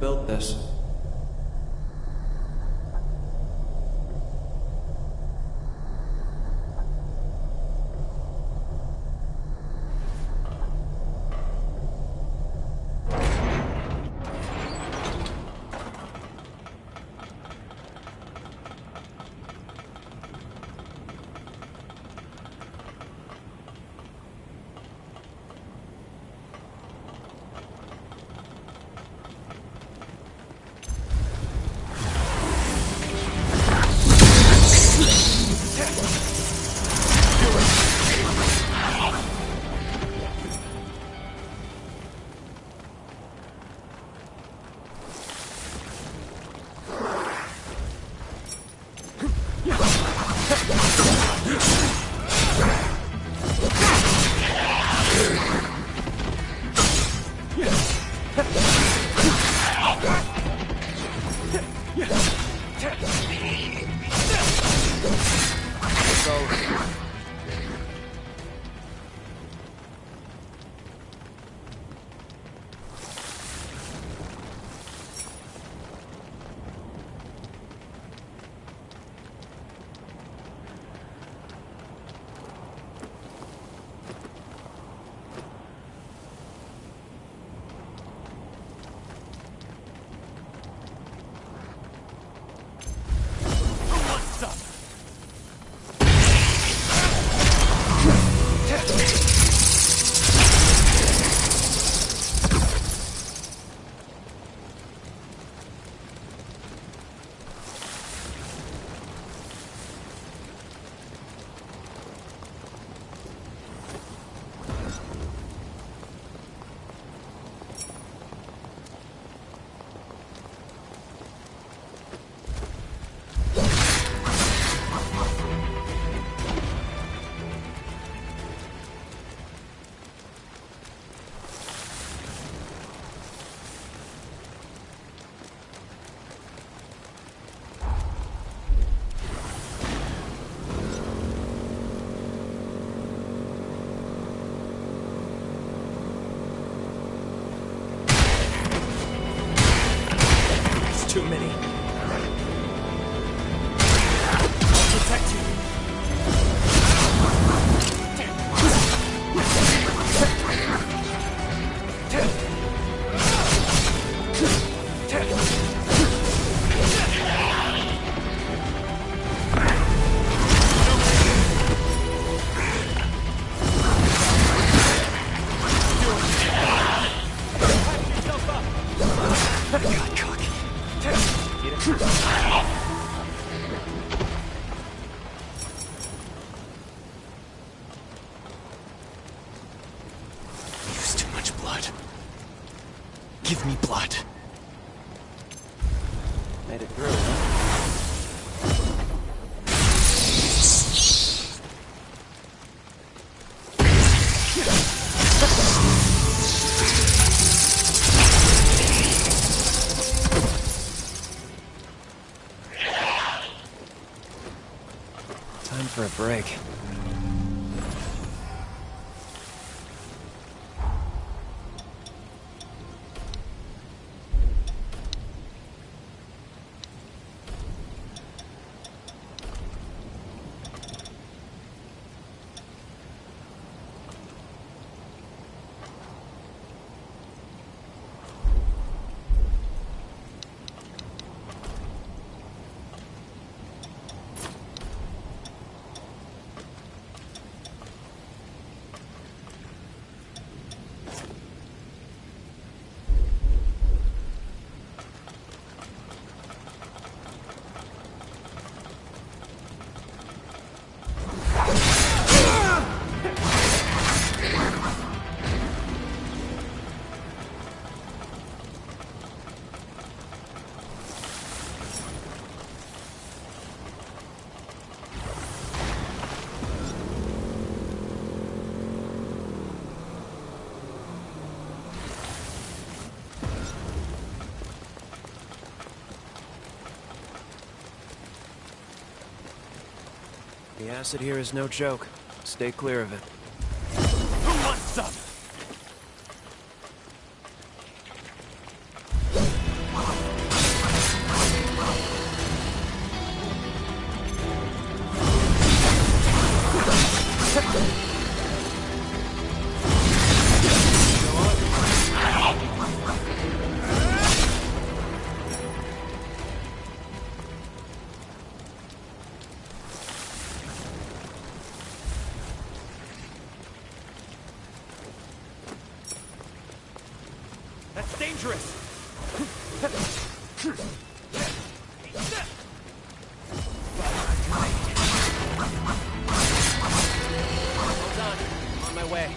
Built this. too many. I'll protect you. Use too much blood. Give me blood. Made it through, huh? Time for a break. The acid here is no joke. Stay clear of it. Who wants some? That's dangerous! Hold on. I'm on my way.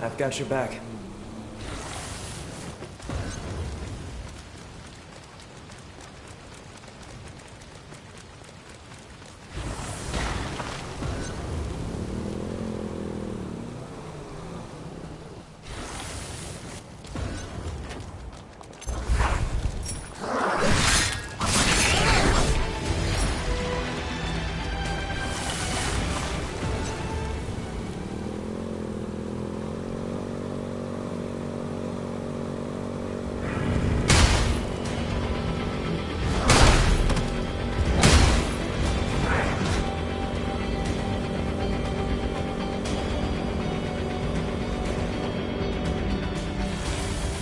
I've got your back.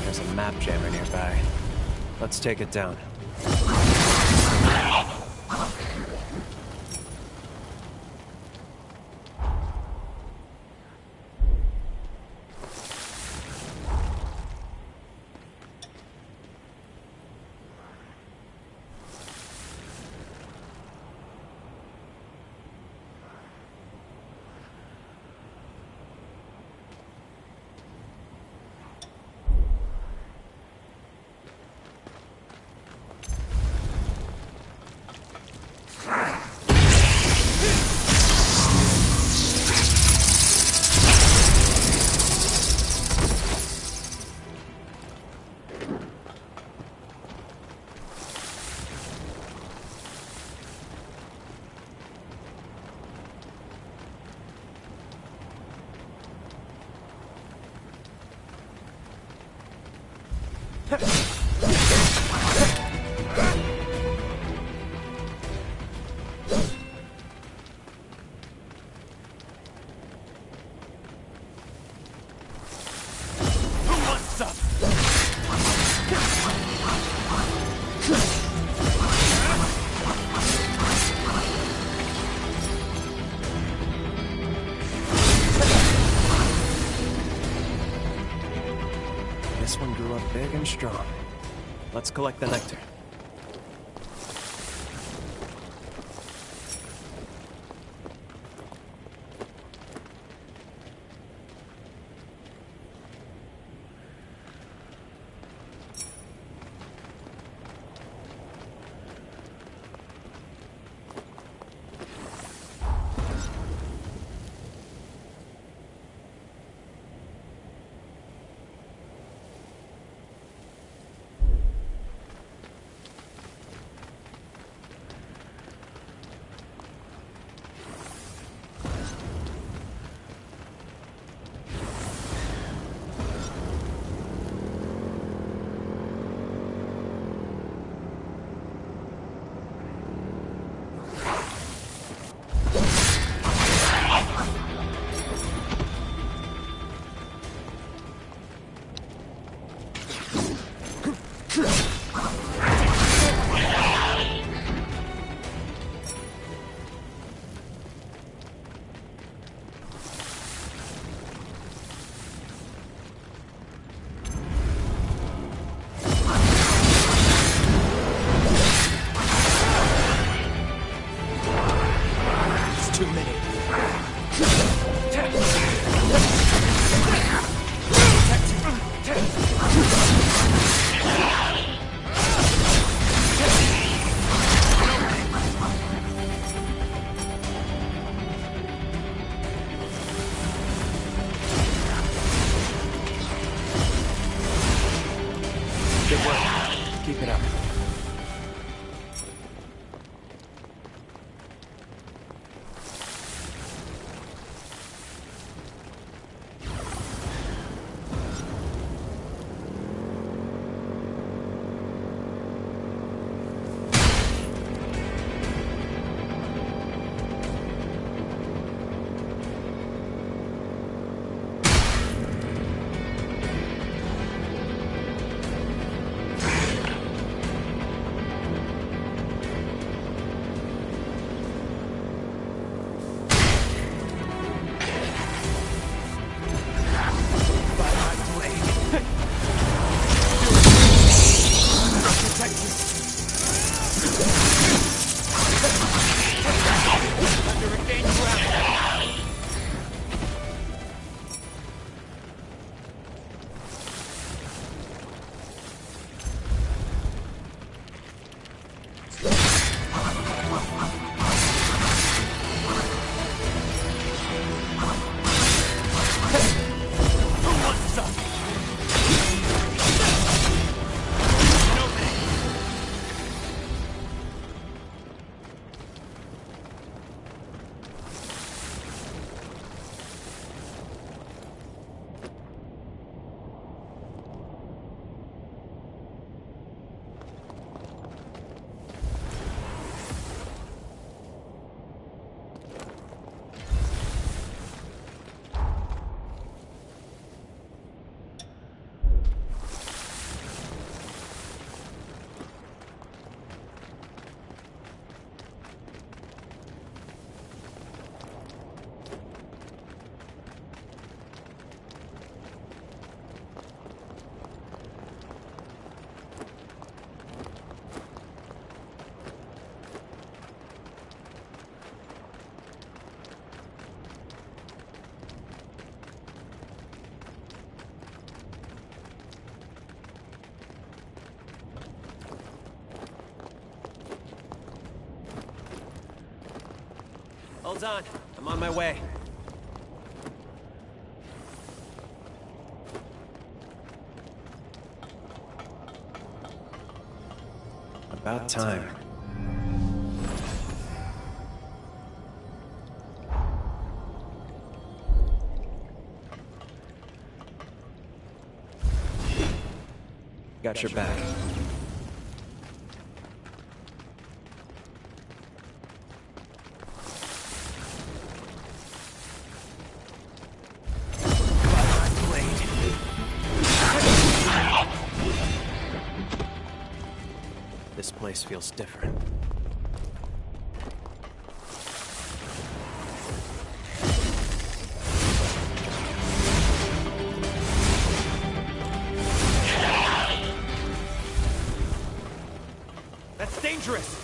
There's a map jammer nearby. Let's take it down. This one grew up big and strong. Let's collect the nectar. Good work. Keep it up. Hold on. I'm on my way. About time. Got your back. This place feels different. That's dangerous!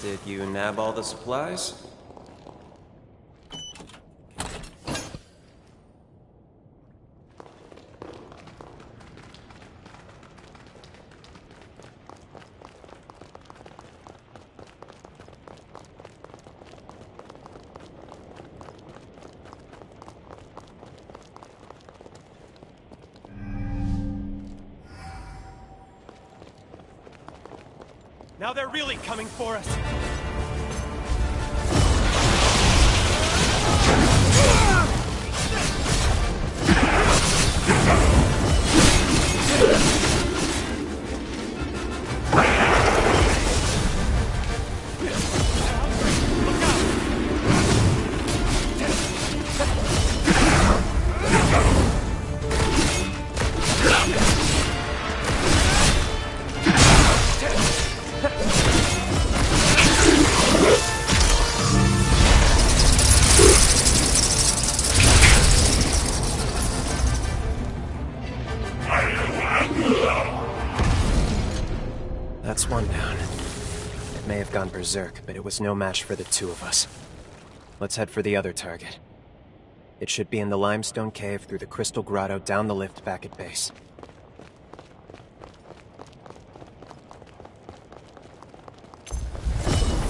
Did you nab all the supplies? Now they're really coming for us! That's one down. It may have gone berserk, but it was no match for the two of us. Let's head for the other target. It should be in the limestone cave through the crystal grotto down the lift back at base.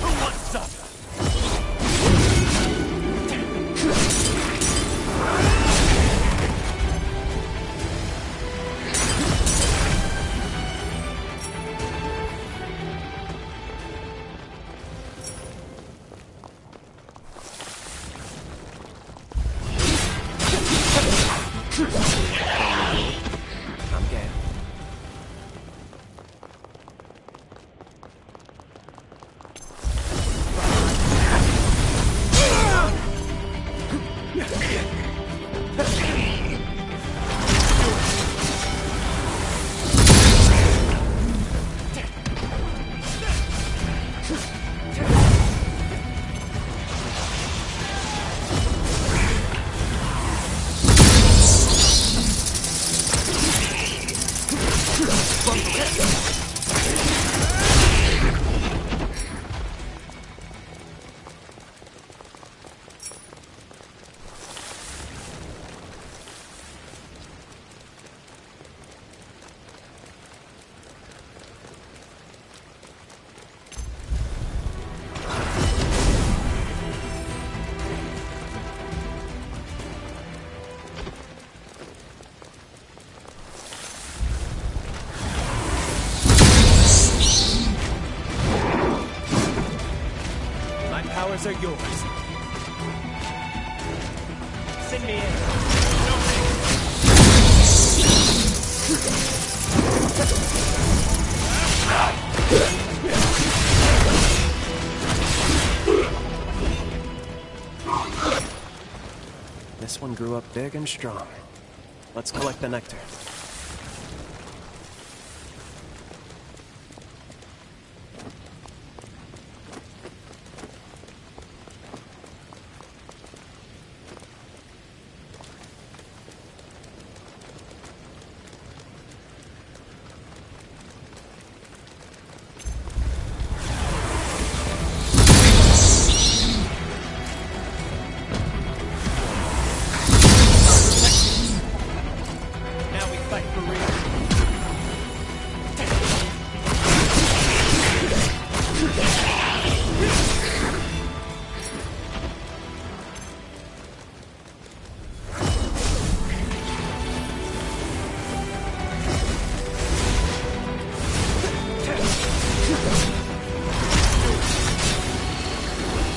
Who wants some? I'm game. Are yours. Send me in. This one grew up big and strong. Let's collect the nectar.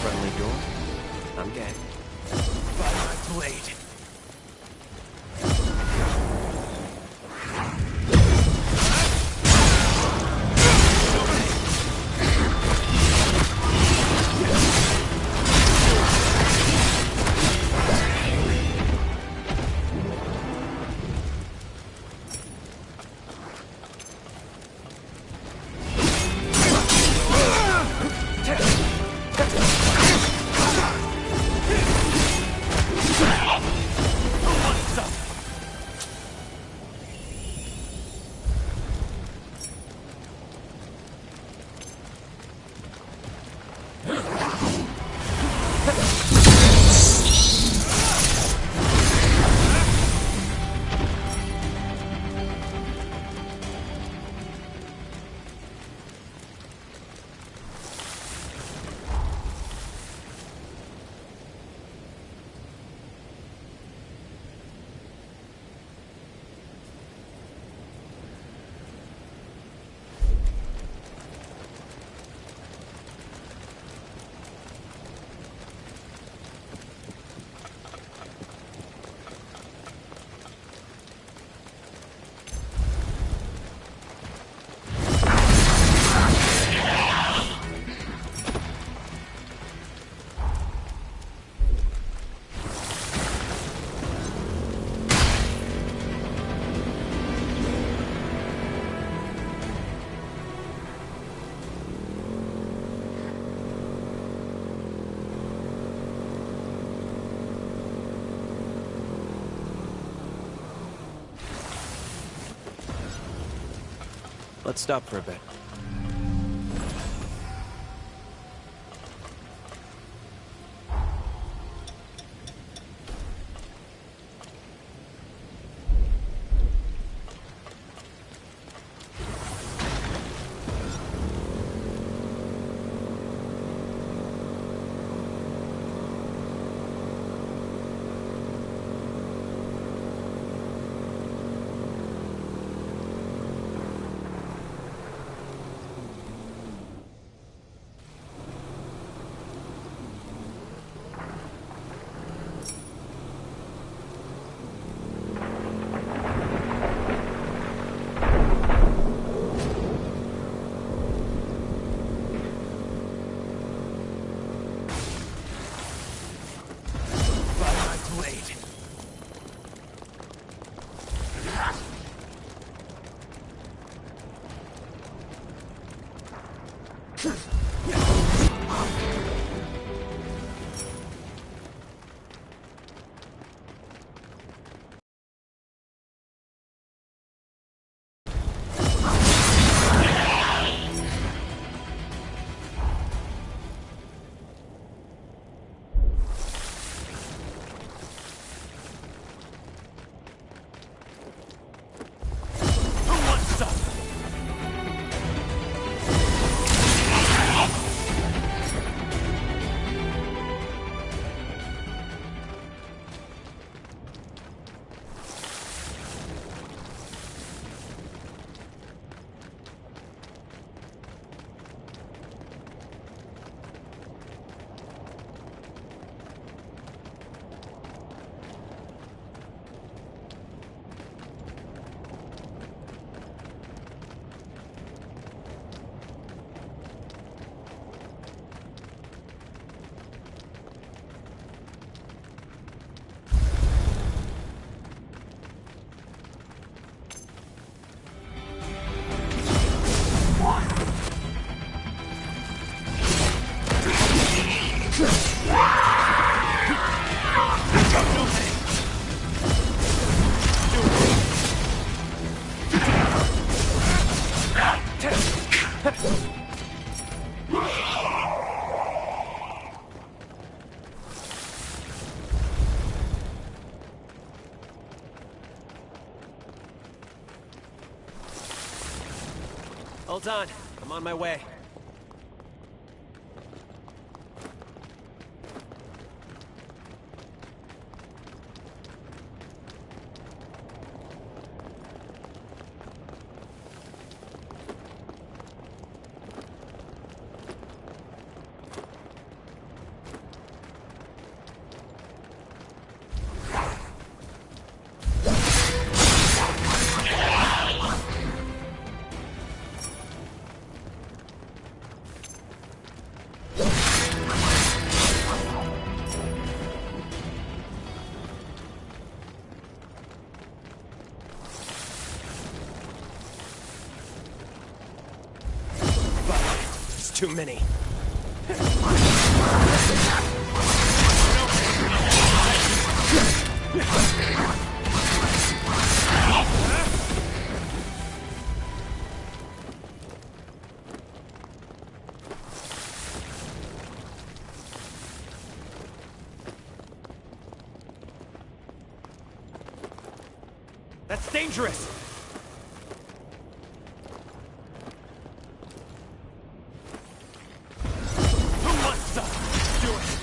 Friendly duel? I'm game. By my blade. Let's stop for a bit. Hold on, I'm on my way. too many. That's dangerous! Who wants some? Do it!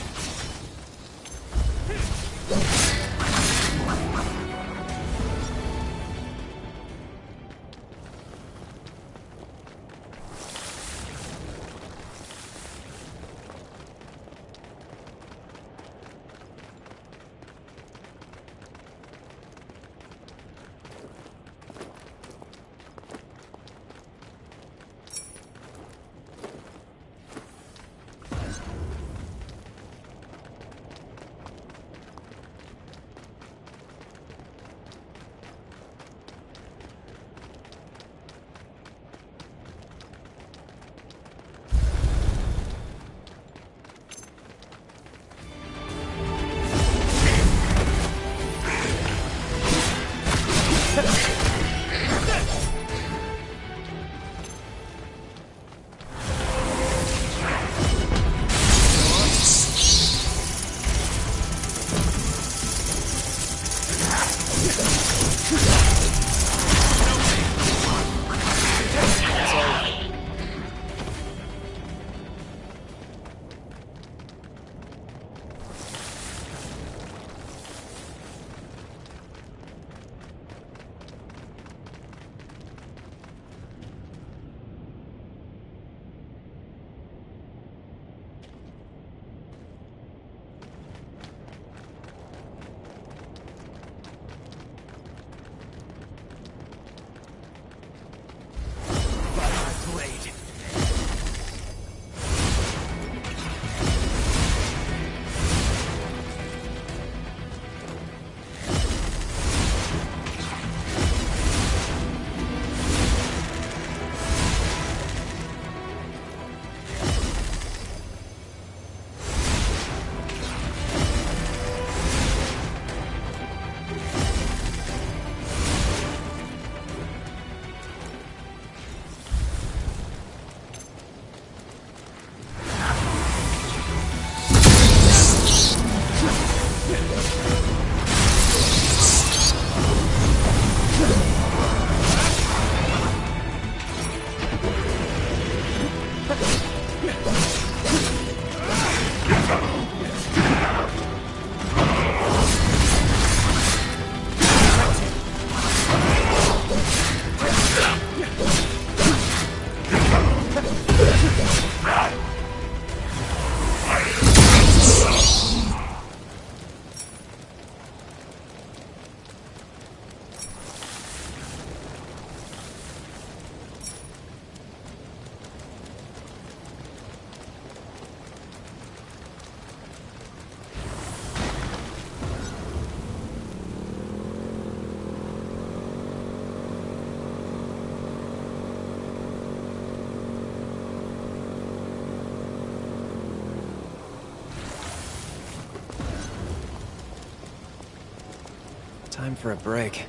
Time for a break.